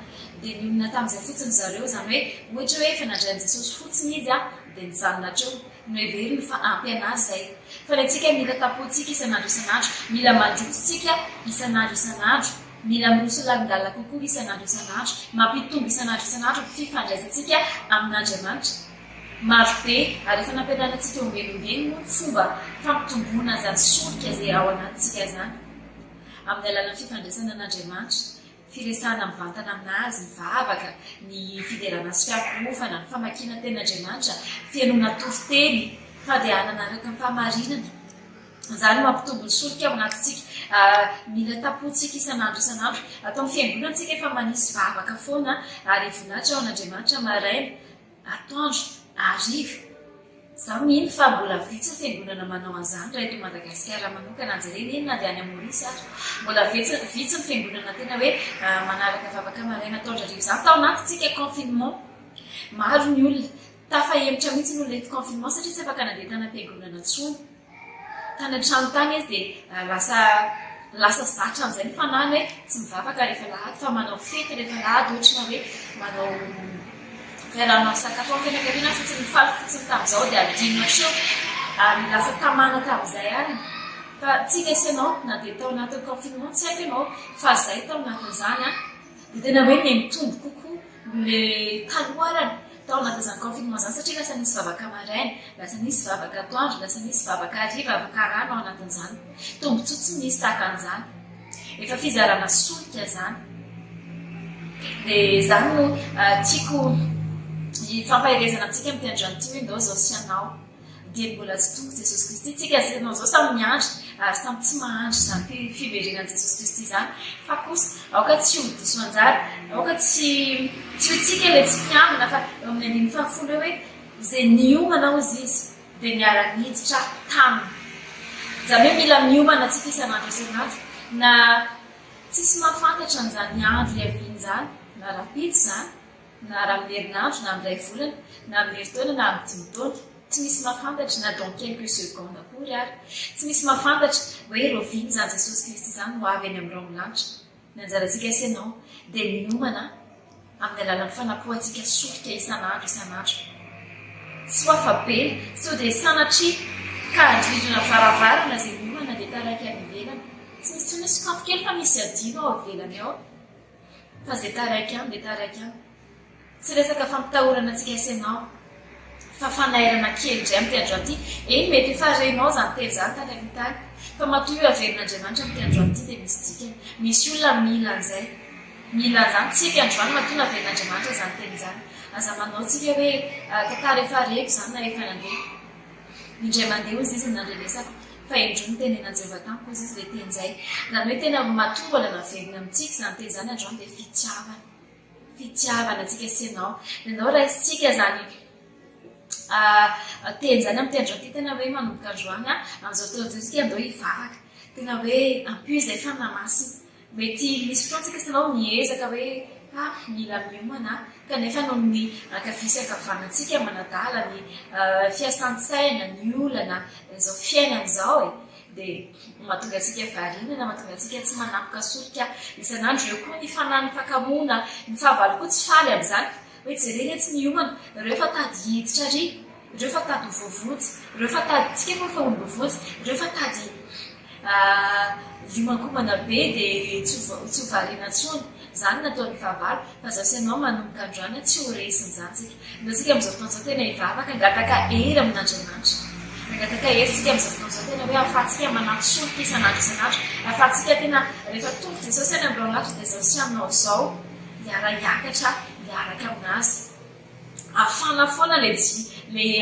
dia niomina tamin'izay fotsiny zareo zany hoe ohatra hoe fanandrian'i Jesosy fotsiny izy a dia nijanona treo no heveriny fa ampy anazy zay fa le tsika mila tapotsika isan'andro isan'andro mila mandrosotsika isan'andro isan'andro mila miroso lalindalina kokoa isan'andro isan'andro mampitombo isan'andro isan'andro fifandraisantsika amin'Andriamanitra maro be ary efa nampianaranatsika ombelombelono fomba fampitomboana zany solika izay ao anatintsika zany amin'ny alalan'ny fifandraisana an'Andriamanitra firesahana mivantana aminazy ny vavaka ny fiderana sy fiakovana ny famakina tenin'Andriamanitra fianona toroteny fadehanana araka ny fahamarinana zany mampitombo ny solika ao anatintsika mila tapotsika isan'andro isan'andro atao amin'ny fiangonantsika efa manisy vavaka foana ary voninahitra ao an'Andriamanitra maraina atoandro ariva za mino fa mbola vitsy ny fiangonana manao an'izany raha eto Madagasikara manokana anjerena eny na dia any Maorisy ary mbola vitsy ny fiangonana tena hoe manaraka vavaka maraina atoandro ariva zany tao anatintsika confinement maro ny olona tafahemitra mihitsy ny olona eto confinement satria tsy afaka nandeha tany am-piangonana intsony tany an-trano tany izy dia lasa zatra an'izay ny fanahy hoe tsy mivavaka rehefa lahady fa manao fety rehefa lahady ohatrana hoe manao fiarahanao sakafo amin'ny fianakaviana fotsiny mifaly fotsiny tamin'izao dia adinina treo ary lasa tamana tamin'izay ary fa tsika sy ianao na dia tao anatin'ny confinement tsy haiko ianao fa zay tao anatin'izany a dia tena hoe ny mitombo kokoa le taloarana tao anatin'izany confinement zany satria lasa nisy vavaka maraina lasa nisy vavaka atoandro lasa nisy vavaka ariva vavaka rano ao anatin'izany tombontsoa tsy misy tahaka an'izany efa fizarana solika zany dia zany no tiako fampahirezana antsika amin'ny androany ty hoe ndao zao sy anao dia mbola tsy tonga Jesosy Kristy tsika anao zao samy miandry ary samy tsy mahandry zany fiverenan'i Jesosy Kristy zany fa kosa aoka tsy ho diso anjara aoka tsy hotsika ilay tsy mpiambina fa eo amin'ny aniny 10 hoe izay niomana izy dia niara-niditra taminy zany hoe mila miomana tsika isan'andro isan'andro na tsisy mahafantatra an'izany andro hiaviany zany na rapitsy zany na raha amin'ny herinandro na amin'ny ray volana na amin'ny herintaona na amin'ny 5 taona tsy misy mahafantatra na dans quelques secondes akory ary tsy misy mahafantatra hoe roviny zany Jesosy Kristy zany ho avy any amin'ny raolanitra ny anjarantsika sy ianao dia miomana amin'ny alalan'ny fanapohantsika solika isan'andro isan'andro tsy ho afabely so dia sanatria ka andrindrina varavarana izay miomana dia taraiky any ivelany tsy misy toy ny sakafo kely fa misy adino ao ivelany ao fa zay taraiky any dia taraiky any tsy resaka fampitahorana antsika sy ianao fa fanairana kely indray amin'ny androany ity eny mety efa renao zany teny zany tany amin'ny tany fa matoy io averin'Andriamanitra amin'ny androany ity dia misy dikany misy olona mila an'izay mila zany tsika androany matoy ny averin'Andriamanitra zany teny zany aza manao tsika hoe tantara efa reko zany na efa nandeha indray mandeha izy izy nandrelesako fa indro ny teny enanjevataniko izy izy le teny zay zany hoe tena matombola naverina amintsika zany teny zany androany dia fitiavana atsika sy ianao dia ndao raha isitsika zany teny zany amin'ny tendro ty tena hoe manomboka androany amin'izao fotoan'izao andao hivavaka tena hoe ampio izay fanamasina mety misy fotoantsika sy ianao miezaka hoe mila miomana kanefa noho ny akafisyakavanantsika manadala ny fiasan-tsaina ny olana izao fiainana izao e dia mahatonga atsika varinana mahatonga atsika tsy manampoka solika isan'andro eo koa ny fanany fakamoana ny fahavalo koa tsy faly amin'izany hoe jerena tsy miomana ireo fa tady hiditra ry ireo fa tady hovoavotsy ireo fa tady tsika koa fa hombovotsy ireo fa tady iomankomana be dia tsy hovariana ntsony zany nataon'ny fahavalo fa zaho sy anao manomboka androany tsy ho resiny zany tsika ndatsika amin'izao fotoan'izao tena hivavaka angataka ery amin'andriamanitra angataka ery tsika amin'izao fotoan'izao tena hoe ahafahantsika manampy solika isan'andro isan'andro ahafahantsika tena rehefa tonga jesosy any amin'ireo an'andro dia zaho sy aminao zao miara hiakatra miaraka aminazy afana foana le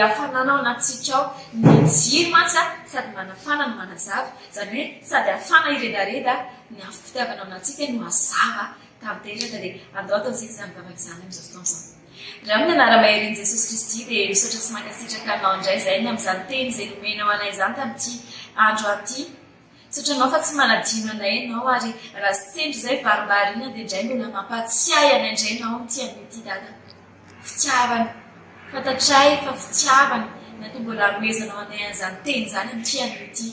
afananao anatsika ao ny jiry mantsy sady manafana no manazava zany hoe sady afana iredareda ny afim-pitiavanao anatsika no azava tamin'teraka dia andao ataontsika izany vavaka izany amin'izao fotoan'izao raha amin'ny anara-maherin' jesosy kristy dia misaotra sy mankasitraka anao indray zay ny amin'izany teny izay nomenao anay izany tamin'ity andro aty satria anao fa tsy manadino anay ianao ary raha sendry izay varimbariana dia indray mbola mampatsiay anay indray nao ty amin'ity dada fitiavana fantatray fa fitiavana nato mbola amezanao anay an'izany teny zany amin'ity amin'ity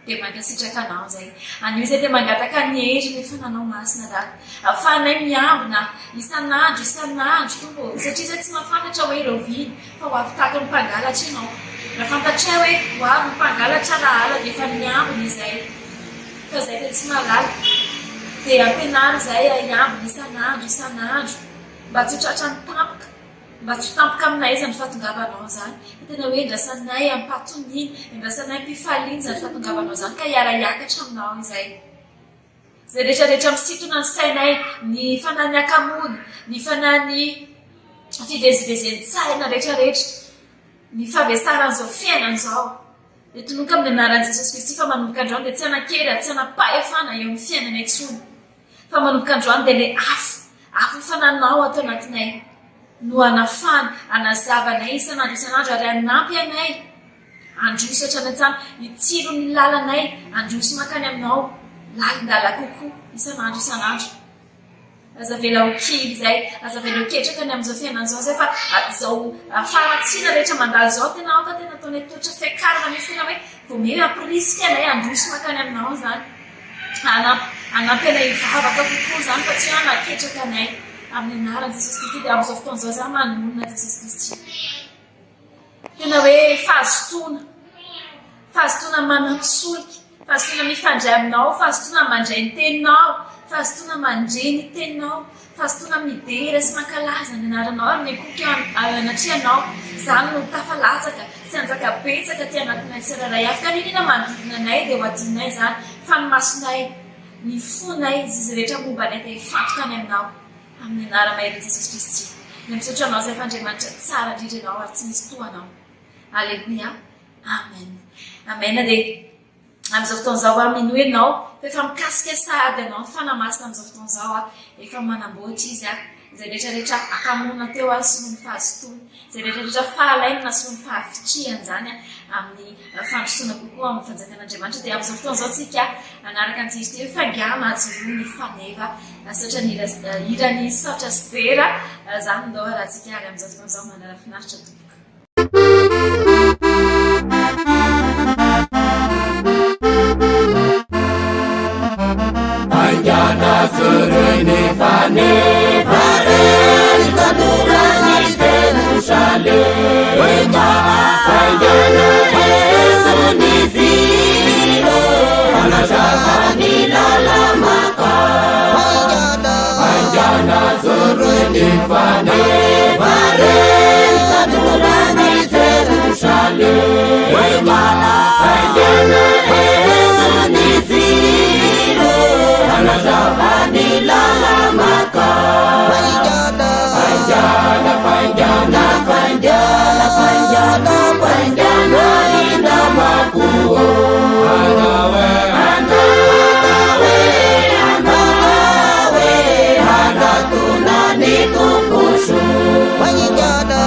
dia mankasitraka anao zay anio zay dia mangataka ny hery nefa nanao masina dada ahafahanay miambina isan'andro tombo satria zay tsy mafantatra hoe ireo viny fa ho avy tahaka ny mpangalatra ianao raha fantatray hoe ho avy ny mpangalatra rahala dia efa miambina izay fa zay dia tsy malala dia ampianaro zay iambina isan'andro mba tsy hotratra ny tampoka mba tsy tampoka aminay zany fahatongavanao zany tena hoe ndrasanay ampatoniny ndrasanay mpifaliany zany fahatongavanao zany ka hiara-hiakatra aminao izay zay rehetrarehetra misitona ny sainay ny fanany akamony ny fanany fivezivezen'ny-tsaina rehetrarehetra ny fahavesaran'izao fiainan'izao dia tonoka amin'ny anaran'i jesosy kristy fa manomboka androany dia tsy anakery tsy anapahefana eo amin'ny fiainanay tsony fa manomboka androany dia le afo fananao atao anatinay no anafana anazavanay isan'andro ary anampy anay androsatra anatsany itsiro ny lalanay androsy makany aminao lalindala kokoa isan'andro aza vela ho kily zay aza vela ho ketraka ny amin'izao fiainan'izao zay fa zao faratsiana rehetra mandalo zao tena aoka tena ataonay toetra fiakarana misy tena hoe vomeo ampirisika anay androsy makany aminao zany anampy anay ivavaka kokoa zany fa tsy naketraka anay amin'ny anaran'i jesosy kristy dia amin'izao fotoan'izao zany manonona jesosy kristy tena hoe fahazotoana manampy solika fahazotoana mifandray aminao fahazotoana mandray ny teninao fahazotoana mandray ny teninao fahazotoana midera sy mankalaza ny anaranao ary mikoky anatrianao zany no tafalatsaka sy anjaka betsaka ty anatinay tsiraray avy ka ninina manodidina anay dia ho adinay zany fa ny masonay ny fonay izy rehetra momba anay dia fantoka any aminao amin'ny anara-maherin' jesosy kristy ny misaotra anao zay fandriamanitra tsara indrindra anao ary tsy misy toanao alleluia amena dia amin'izao fotoan'izao mino ianao fa efa mikasika sady anao fanamasina amin'izao fotoan'izao efa manamboatra izy zay rehetrarehetra akamona teo sono ny fahazotoana zay rehetrarehetra fahalainana sono ny fahavitriany zany amin'ny fandrosoana kokoa amin'ny fanjakan'andriamanitra dia amin'izao fotoan'izao tsika anaraka antizy teo fangana ajoroa ny faneva satra ny irany saotra sy dera zany ndao raha tsika ary amin'izao fotoan'izao manarafinaritra tomboka Anjana suruni faneva Kadurani Jerusalem Anjana Ezuni Filo Anasabani Lalamaka Anjana suruni faneva Kadurani Jerusalem Anjana Ezuni Filo Anasabani Lalamaka Panjana Ina Makuo Anawe Anatunani Kukusu Panjana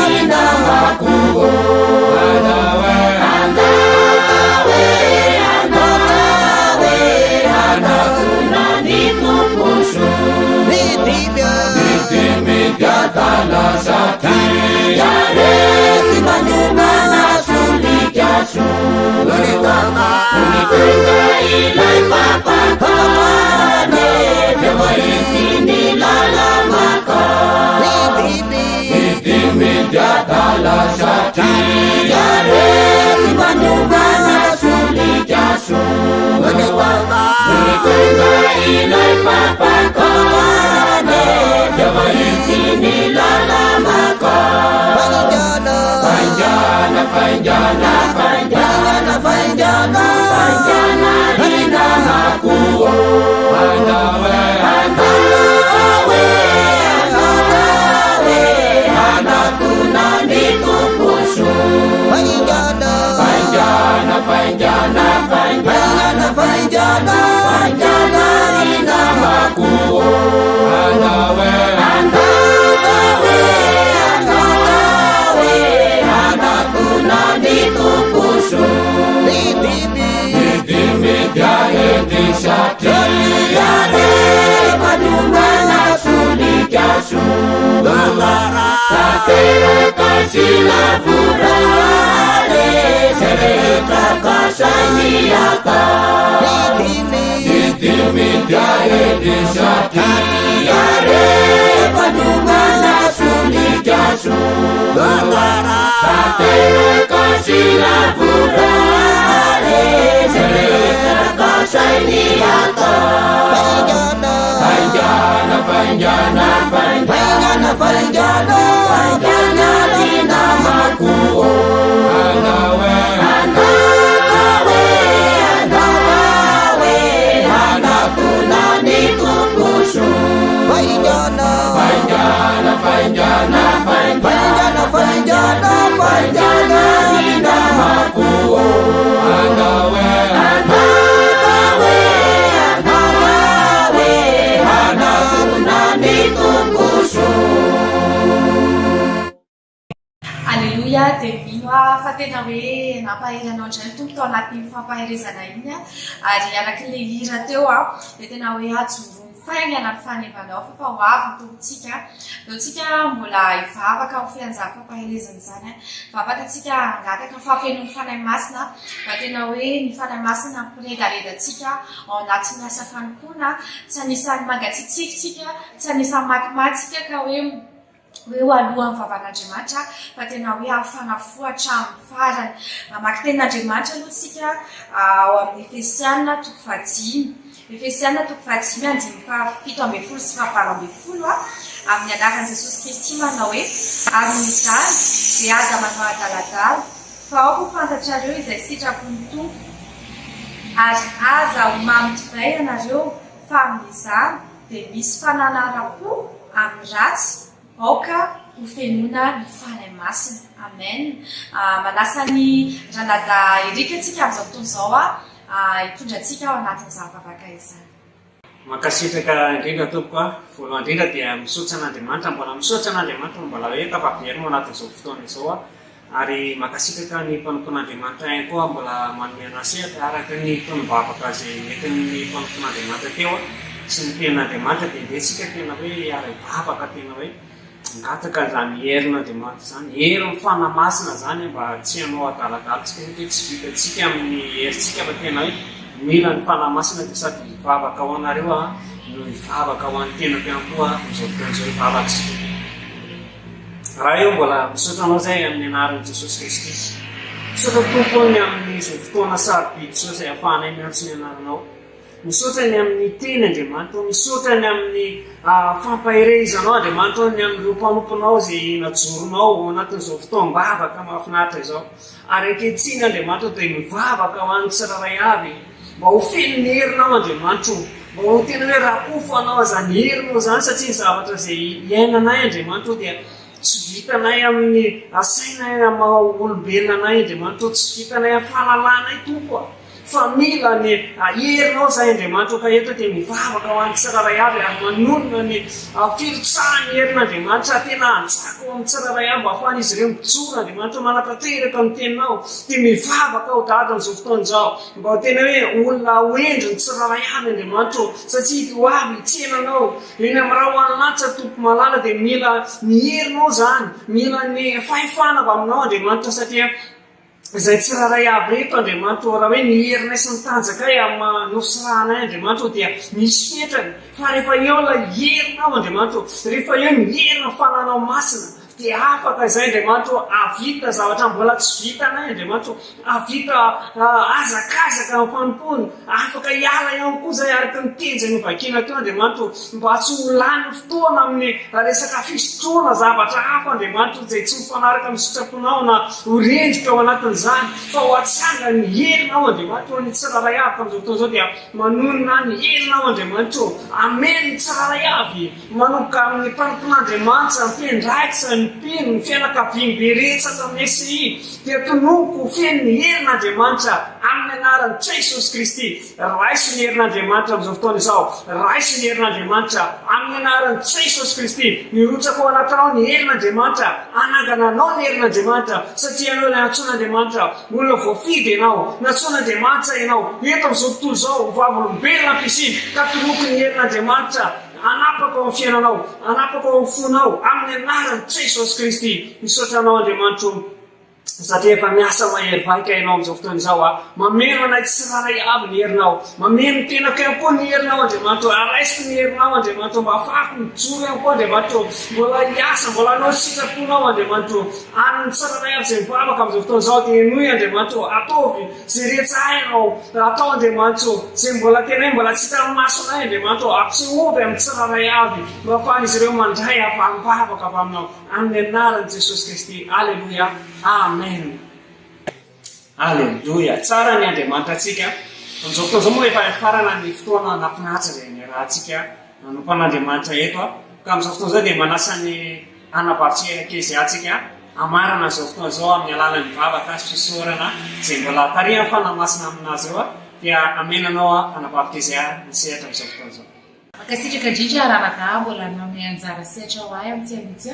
Ina Makuo Anawe ilay fampakarane dia mahitiny lalamaka fainjana fainjana fainjana fainjana fainjana rina makuo anawe anawe anawe anatunani tupusu fainjana fainjana fainjana fainjana fainjana fainjana rina makuo anawe anawe anawe anatunani tupusu ditimi jahe disati yare padumana sulikasu galara tatera kasila furale sereta kasaniata ditimi jahe disati yare padumana sulikasu galara tatera kasila furale sereta kasaniata fainjana fainjana fainjana fainjana fainjana rina makuo anawe anawe anawe anatunani tupusu fainjana fainjana fainjana fainjana fainjana fainjana rina makuo anawe anawe anawe anatunani tupusu. Alleluia, dia mino fa tena hoe nampaheranao indray ny tompo tao anatin'ny fampaherezana iny ary arak'ilay hira teo dia tena hoe ajoro mifaingana ny fanevanao fa ho avy ny tompontsika dia tsika mbola hivavaka ho fianjara fampaherezana izany vavatantsika hangataka fampeno'ny fanahy masina fa tena hoe ny fanahy masina mpiredaredantsika ao anatin'ny asa fanompoana tsy anisany mangatsitsikintsika tsy anisany makimatsika ka hoe ho alohan'ny vavan'Andriamanitra fa tena hoe ahafanafohatra amin'ny farany mamaky tenin'Andriamanitra aloha tsika ao amin'ny Efesiana toko 5 Efesiana toko 5 andiny 17 sy 18 amin'ny anaran'i Jesosy Kristy manao hoe amin'izany dia aza manao adaladala fa ao ho fantatrareo izay sitrapon'ny tompo ary aza ho mamy divay ianareo fa amin'izany dia misy fananara-po amin'ny ratsy aoka ho fenona ny fanahy masina. Amen. Manasa ny ranada Erika antsika amin'izao fotoana izao hitondrantsika ao anatin'izany vavaka izany. Mankasitraka indrindra tompoko voalohany indrindra dia misaotra an'Andriamanitra mbola misaotra an'Andriamanitra mbola hoe tapapiarina ao anatin'izao fotoana izao ary mankasitraka ny mpanompon'Andriamanitra ihany koa mbola manome nasehatra araka ny tonom-bavaka izay entin'ny mpanompon'Andriamanitra teo sy ny ten'Andriamanitra dia ndetsika tena hoe ara-bavaka tena hoe ngataka izany herin'Andriamanitra izany herin'ny fanamasina izany mba tsy hanao adaladalatsika hoe tsy vitantsika amin'ny herintsika fa tena hoe mila ny fanamasina dia sady hivavaka ao anareo no hivavaka ho an'ny tenako ihany koa amin'izao fotoan'izao hivavaksika. Raha eo mbola misaotra anao izay amin'ny anaran'i Jesosy Kristy. Misaotra tompony amin'izay fotoana sarobidy sao izay ahafahanay miantso ny anaranao. Misaotra ny amin'ny teny Andriamanitra, misaotra ny amin'ny fampaherezanao Andriamanitra, ny amin'ireo mpanomponao izay najoronao ao anatin'izao fotoam-bavaka mahafinaritra izao. Ary ankehitriny Andriamanitra dia mivavaka ho an'ny tsirairay avy mba ho feno ny herinao Andriamanitra, mba ho tena hoe rakofo anao izany herinao izany satria ny zavatra izay iainanay Andriamanitra dia tsy vitanay amin'ny asainay maha-olombelona anay Andriamanitra, tsy vitanay amin'ny fahalalànay tompo fa mila ny herinao izay Andriamanitra ka eto dia mivavaka ho an'ny tsirairay avy ary manonona ny firitsahan'ny herin'Andriamanitra tena hanjaka ao amin'ny tsirairay avy mba ahafahan'izy ireo mijoro Andriamanitra manapa-teraka amin'ny teninao dia mivavaka ao dada amin'izao fotoana izao mba ho tena hoe olona hoendry ny tsirairay avy Andriamanitra satria ho avy hitsenanao eny amin'ny raha hoanilanitra tompo malala dia mila ny herinao izany, mila ny fahefana avy aminao Andriamanitra satria izay tsirairay avy reto Andriamanitra raha hoe ny herinay sy ny tanjakay amin'ny nosirahanay Andriamanitra dia misy fetrany fa rehefa eo ilay herinao Andriamanitra, rehefa eo ny herina fananao masina dia afaka izay Andriamanitra avita zavatra mbola tsy vitanay Andriamanitra avita azakazaka amin'ny fanompony afaka hiala ihany koa zay araka ny tenjany vakiana teo Andriamanitra mba tsy ho lany fotoana amin'ny resaka fisotroana zavatra hafa Andriamanitra zay tsy mifanaraka amin'ny sitraponao na horendrika ao anatin'izany fa ho atsanga ny herinao Andriamanitra ny tsiraray avy amin'izao fotoana izao dia manonona ny herinao Andriamanitra amen ny tsiraray avy manomboka amin'ny mpanompon'Andriamanitra ny mpendraikitra ny mpino ny fianakaviany be retsaka amin'ny SI dia tonomoko feno ny herin'Andriamanitra amin'ny anaran'i Jesosy Kristy raisy ny herin'Andriamanitra amin'izao fotoana izao raisy ny herin'Andriamanitra amin'ny anaran'i Jesosy Kristy mirotsaka ao anatinao ny herin'Andriamanitra anangananao ny herin'Andriamanitra satria ianao ilay antsoin'Andriamanitra olona voafidy ianao natsoin'Andriamanitra ianao eto amin'izao tontolo izao vavolombelona ampiasiny ka tonomoko ny herin'Andriamanitra anapaka ao amin'ny fiainanao anapaka ao amin'ny fonao amin'ny anaran'i Jesosy Kristy misaotra anao Andriamanitra satria efa miasa mahery vaika ianao amin'izao fotoana izao mameno anay tsiraray avy ny herinao mameno tenako ihany koa ny herinao Andriamanitra araisiko ny herinao Andriamanitra mba afahako mijoro ihany koa Andriamanitra mbola hiasa mbola anao sitraponao Andriamanitra an'ny tsiraray avy zay mivavaka amin'izao fotoana izao dia noy Andriamanitra ataovy zay rehetra hainao atao Andriamanitra zay mbola tenay mbola tsy hitan'ny masonay Andriamanitra ampisehovy amin'ny tsiraray avy mba afahan'izy ireo mandray avalim-bavaka avy aminao amin'ny anaran'i Jesosy Kristy alleluia amen alleluia tsara ny Andriamanitra atsika amin'izao fotoana izao moa efa farana ny fotoana nafinaritra zay ny rahantsika nanompan'Andriamanitra eto ka amin'izao fotoana izao dia manasa ny anabatsika izy atsika amarana izao fotoana izao amin'ny alalan'ny vavaka sy fisorana zay mbola tarihany fanamasina aminazy eo dia amenanao anabavika izy ny sehatra amin'izao fotoana izao makasitraka indrindra raha mbola manome anjara sehatra ho ahy amin'ity anitsy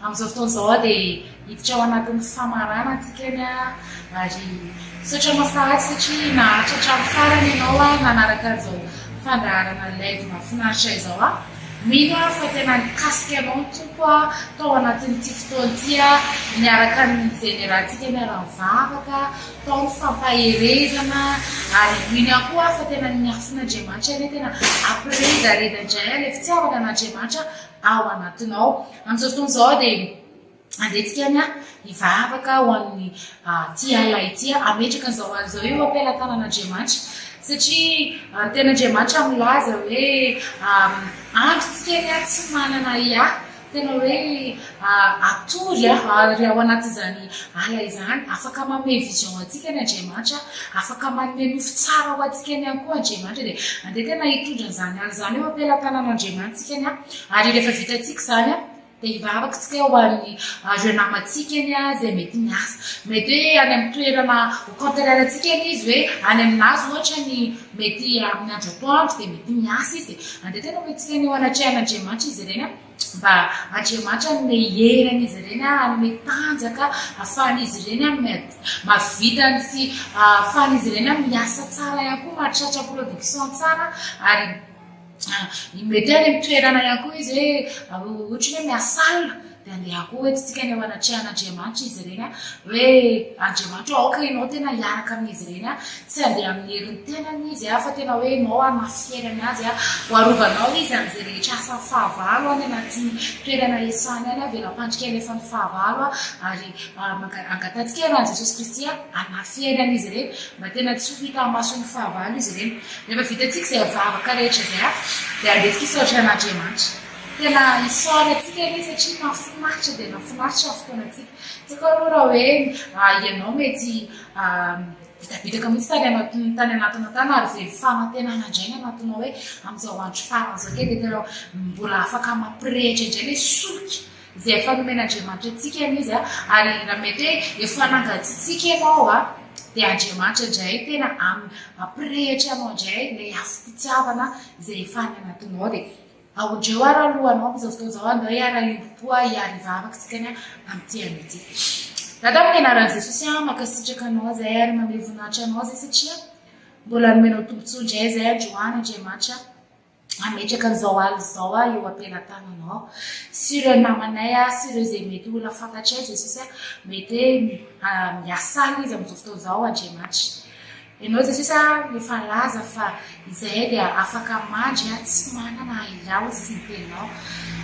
amin'izao fotoana izao dia hiditra ao anatin'ny famarana antsika eny ary misaotra mahafaty satria nahatratra amin'ny farany ianao nanaraka an'izao fandaharana live mahafinaritra izao mino fa tena nikasika ianao ny tompo tao anatin'ity fotoan'ity miaraka n'izay ny rahantsika miara-mivavaka tao ny fampaherezana ary mino ihany koa fa tena niafin'Andriamanitra eny tena ampiredareda indray ilay fitiavana an'Andriamanitra ao anatinao amin'izao fotoana izao dia andetsika any hivavaka ho an'ny ty alina ity ametraka an'izao an'izao io ampelantanan'Andriamanitra satria ten'Andriamanitra milaza hoe androtsika eny tsy manana tena hoe atory ary ao anatin'izany ala izany afaka manome vision antsika ny Andriamanitra afaka manome nofo tsara ho antsika eny ihany koa Andriamanitra dia andeha tena hitondra an'izany ala izany eo ampelantanan'Andriamanitra eny ary rehefa vitantsika izany dia hivavaka tsika eo an'ny ireo namantsika eny zay mety miasa mety hoe any amin'ny toerana ho contraire antsika eny izy hoe any aminazy ohatra ny mety amin'ny andro atoandro dia mety miasa izy dia andeha tena hoentsika eny eo anatrehan'Andriamanitra izy ireny mba Andriamanitra anome heran'izy ireny anome tanjaka ahafahan'izy ireny mahavitany sy ahafahan'izy ireny miasa tsara ihany koa mahatratra production tsara ary mety any amin'ny toerana ihany koa izy hoe ohatra hoe miasa alina dia andeha koa hoentsika ny ao anatrehan'Andriamanitra izy ireny hoe Andriamanitra aoka ianao tena hiaraka amin'izy ireny tsy andeha amin'ny herin'ny tenany izy fa tena hoe ianao anafierany azy ho arovanao izy amin'izay rehetra asa fahavalo any anatin'ny toerana iasany any velam-pandrika alefa ny fahavalo ary angatantsika ianao Jesosy Kristy anafierany izy ireny mba tena tsy ho hita mason'ny fahavalo izy ireny rehefa vitantsika izay vavaka rehetra izay dia andetsika hisaotra an'Andriamanitra tena hisaora antsika eny satria mahafinaritra dia mahafinaritra fotoana antsika tsika aloha raha hoe ianao mety bitabitaka mihitsy tany anatina tany ary zay fanantenana indray ny anatinao hoe amin'izao andro faran'izao ke dia tena mbola afaka mampirehitra indray ilay solika izay efa nomen'Andriamanitra antsika eny izy ary raha mety hoe efa nangatsitsika ianao dia Andriamanitra indray tena mampirehitra anao indray ilay afo-pitiavana izay efa any anatinao dia aondreo ary alohanao amin'izao fotoana izao andao hiara impoa hiara hivavaka tsika any amin'ity an'ity raha tamin'ny anaran'i Jesosy makasitraka anao zay ary manome voninahitra anao zay satria mbola nomenao tombontsoa indray zay androany Andriamanitra ametraka an'izao ala izao eo ampelantananao sy ireo namanay sy ireo izay mety olona fantatray Jesosy mety hoe miasa ala izy amin'izao fotoana izao Andriamanitra ianao Jesosy efa laza fa izay dia afaka mandry tsy manana ilaho izy ny teninao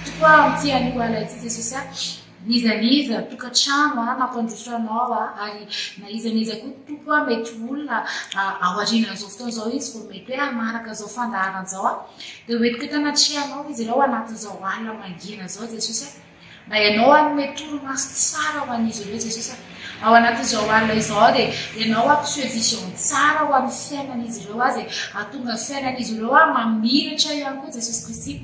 tokoa amin'ity anio ala ity Jesosy nizaniza tokantrano na mpandrosoanao ary na izaniza koa tompo mety olona aorianan'izao fotoana zao izy vo mety hoe manaraka zao fandaharan'izao dia hoetika tanatrianao izy ireo anatin'izao alina mangina zao jesosy mba ianao anome toromaso tsara ho an'izy ireo jesosy ao anatin'izao alina izao dia ianao ampiseho vision tsara ho amin'ny fiainan'izy ireo azy atonga fiainan'izy ireo mamiratra ihany koa jesosy kristy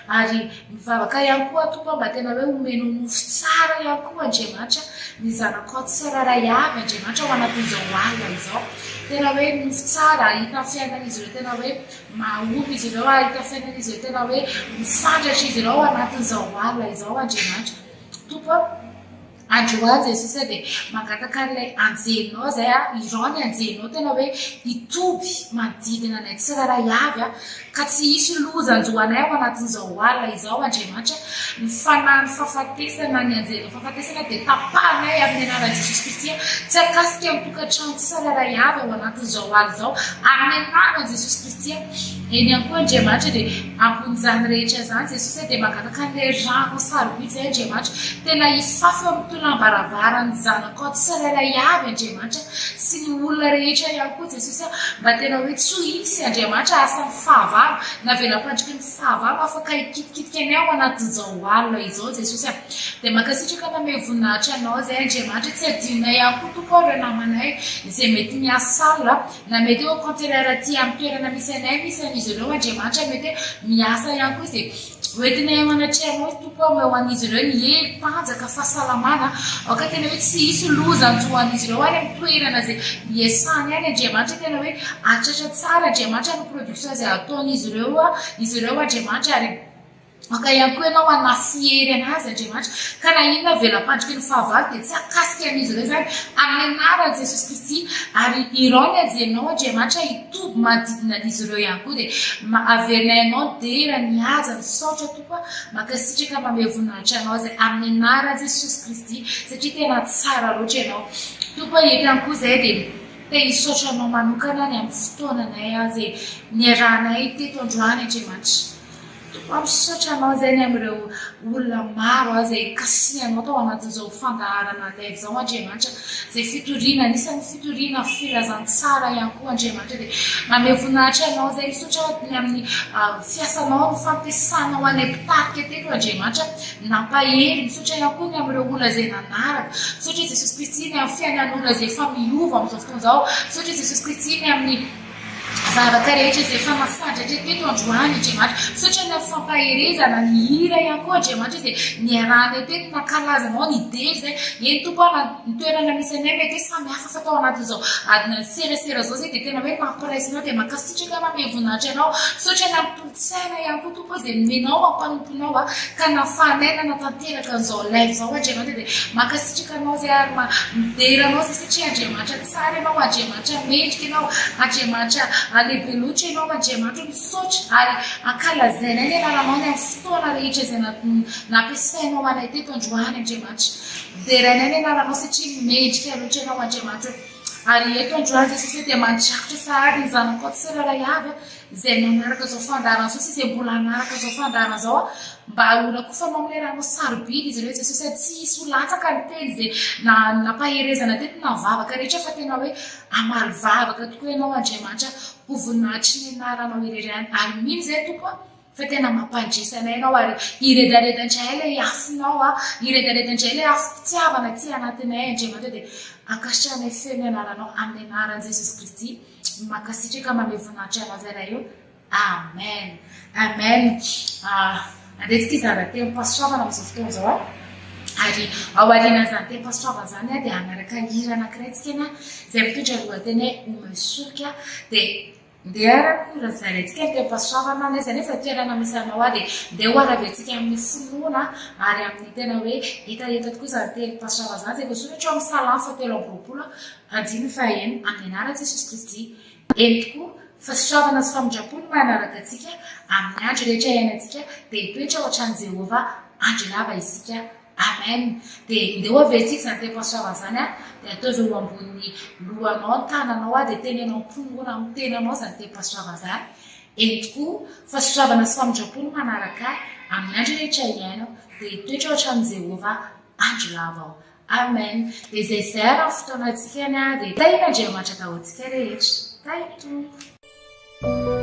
ary mivavaka ihany koa tompo mba tena hoe omeno nofo tsara ihany koa andriamanitra ny zanakao tsiraray avy andriamanitra ao anatin'izao alina izao tena hoe nofo tsara hita fiainan'izy ireo tena hoe mahomby izy ireo hita fiainan'izy ireo tena hoe misandratra izy ireo ao anatin'izao alina izao andriamanitra tompo androany jesosy dia mangataka an'ilay anjelinao zay irany anjelinao tena hoe hitoby manodidina anay tsiraray avy ka tsy hisy lozanjoanay ao anatin'izao alina izao andriamanitra ny fanahy ny fahafatesana ny anjelina fahafatesana dia tapahanay amin'ny anaran'i jesosy kristy tsy akasika mitokantrano tsiraray avy ao anatin'izao alina izao amin'ny anaran'i jesosy kristy eny ihany koa andriamanitra dia ambon'izany rehetra zany jesosy dia mangataka an'ilay rano sarobidy zay andriamanitra tena hifafy amin'ny tolam-baravarany zanakao tsiraray avy andriamanitra sy ny olona rehetra ihany koa jesosy mba tena hoe tsy hisy andriamanitra asan'ny fahavalo na velam-pandriky ny fahavalo afaka hikitikitika any ao anatin'izao alina izao jesosy dia makasitraka manome voninahitra anao zay andriamanitra tsy adinonay ihany koa tompo ireo namanay izay mety miasa alina na mety eo contraire ty amin'ny toerana misy anay misy an'izy ireo andriamanitra mety miasa ihany koa izy dia hoentinay manatrianao tompo eo an'izy ireo ny herim-panjaka fahasalamana aka tena hoe tsy hisy lozanjoan'izy ireo any amin'ny toerana zay miasany any andriamanitra tena hoe atratra tsara andriamanitra ny production zay ataon'izy ireo andriamanitra ary aka ihany koa ianao anafihery anazy andriamanitra ka na inona velam-pandriky ny fahavalo dia tsy akasika an'izy ireo zany amin'ny anaran'i jesosy kristy ary irony ajelinao andriamanitra hitoby manodidina an'izy ireo ihany koa dia averinay ianao dera ny aza ny saotra tompo makasitraka manome voninahitra anao zay amin'ny anaran'i jesosy kristy satria tena tsara loatra ianao tompo eto ihany koa zay dia te hisaotra anao manokana ny amin'ny fotoananay azy niarahanay teto androany andriamanitra misaotra anao zay ny amin'ireo olona maro zay kasianao tao anatin'izao fandaharana laiv izao andriamanitra zay fitoriana anisan'ny fitoriana filazantsara ihany koa andriamanitra dia manome voninahitra anao zay misaotra ny amin'ny fiasanao ny fampiasanao any mpitarika teto andriamanitra nampahery misaotra ihany koa ny amin'ireo olona zay nanaraka misaotra jesosy kristy ny amin'ny fiainan'olona zay efa miova amin'izao fotoana izao misaotra jesosy kristy ny amin'ny zavaka rehetra izay efa masandratra teto androany andriamanitra misaotra ny fampaherezana ny hira ihany koa andriamanitra izay niarahana teto nankalazanao ny dery zay eny tompo ny toerana misy anay mety hoe samy hafa fatao anatin'izao adina ny serasera zao zay dia tena hoe mampiraisinao dia makasitraka manome voninahitra ianao misaotra ny ampolotsaina ihany koa tompo izay menao ampanomponao ka nafahanayna natanteraka an'izao laiv izao andriamanitra dia makasitraka anao zay ary mideranao zay satria andriamanitra tsara ianao andriamanitra mendrika ianao andriamanitra lehibe loatra ianao andriamanitra misaotra ary ankalazainay ny anaranao ny amin'ny fotoana rehetra izay nampiasainao anay teto androany andriamanitra derainay ny anaranao satria mendrika loatra ianao andriamanitra ary eto androany jesosy dia mandrakotra sahary ny zanakao tsiraray avy izay nanaraka zao fandaharana zao izay mbola anaraka zao fandaharana zao mba ora koa fa mamoleranao sarobidy izy ireo jesosy tsy hisy olatsaka ny teny izay nampaherezana teto navavaka rehetra fa tena hoe amary vavaka tokoa ianao andriamanitra ho voninahitry ny anaranao ireriany ary mino zay tompo fa tena mampandrisanay ianao ary iredaredandray ilay afinao iredaredandray ilay afo-pitiavana ty anatinay andriamanitra dia ankasitranay feo ny anaranao amin'ny anaran'i jesosy kristy makasitraka manome voninahitra anao zay raha io amen amen andresika izara teo mpasoavana amin'izao fotoana izao ary ao ariana zany teo mpasoavana zany dia anaraka hira anankiray tsika zay mitondra lohateny omesoka dia arako razarentsika teo mpasoavana nefa nefa toerana misy anao dia ndeha hoaraventsika amin'ny finoana ary amin'ny tena hoe etaeta tokoa zany telo mpasoavana zany zay voasoratra ao amin'ny salamy fatelo amby roapolo andimy faheno amin'ny anaran'i jesosy kristy eny tokoa fasoavana sy famondrapolo manaraka atsika amin'ny andro rehetra iainantsika dia hitoetra ao an-trano Jehova andro lava isika amen dia ndeha hoaventsika zany teo mpasoavana zany dia ataovy eo ambony lohanao tananao dia tenenao mpongona amin'ny tenanao zany teo mpasoavana zany eny tokoa fasoavana sy famondrapolo manaraka amin'ny andro rehetra iainao dia hitoetra ao an-trano Jehova andro lava ao. Amen. Dia izay zay raha fotoanantsika any a dia taina ndray mahatrataontsika rehetra. Taito.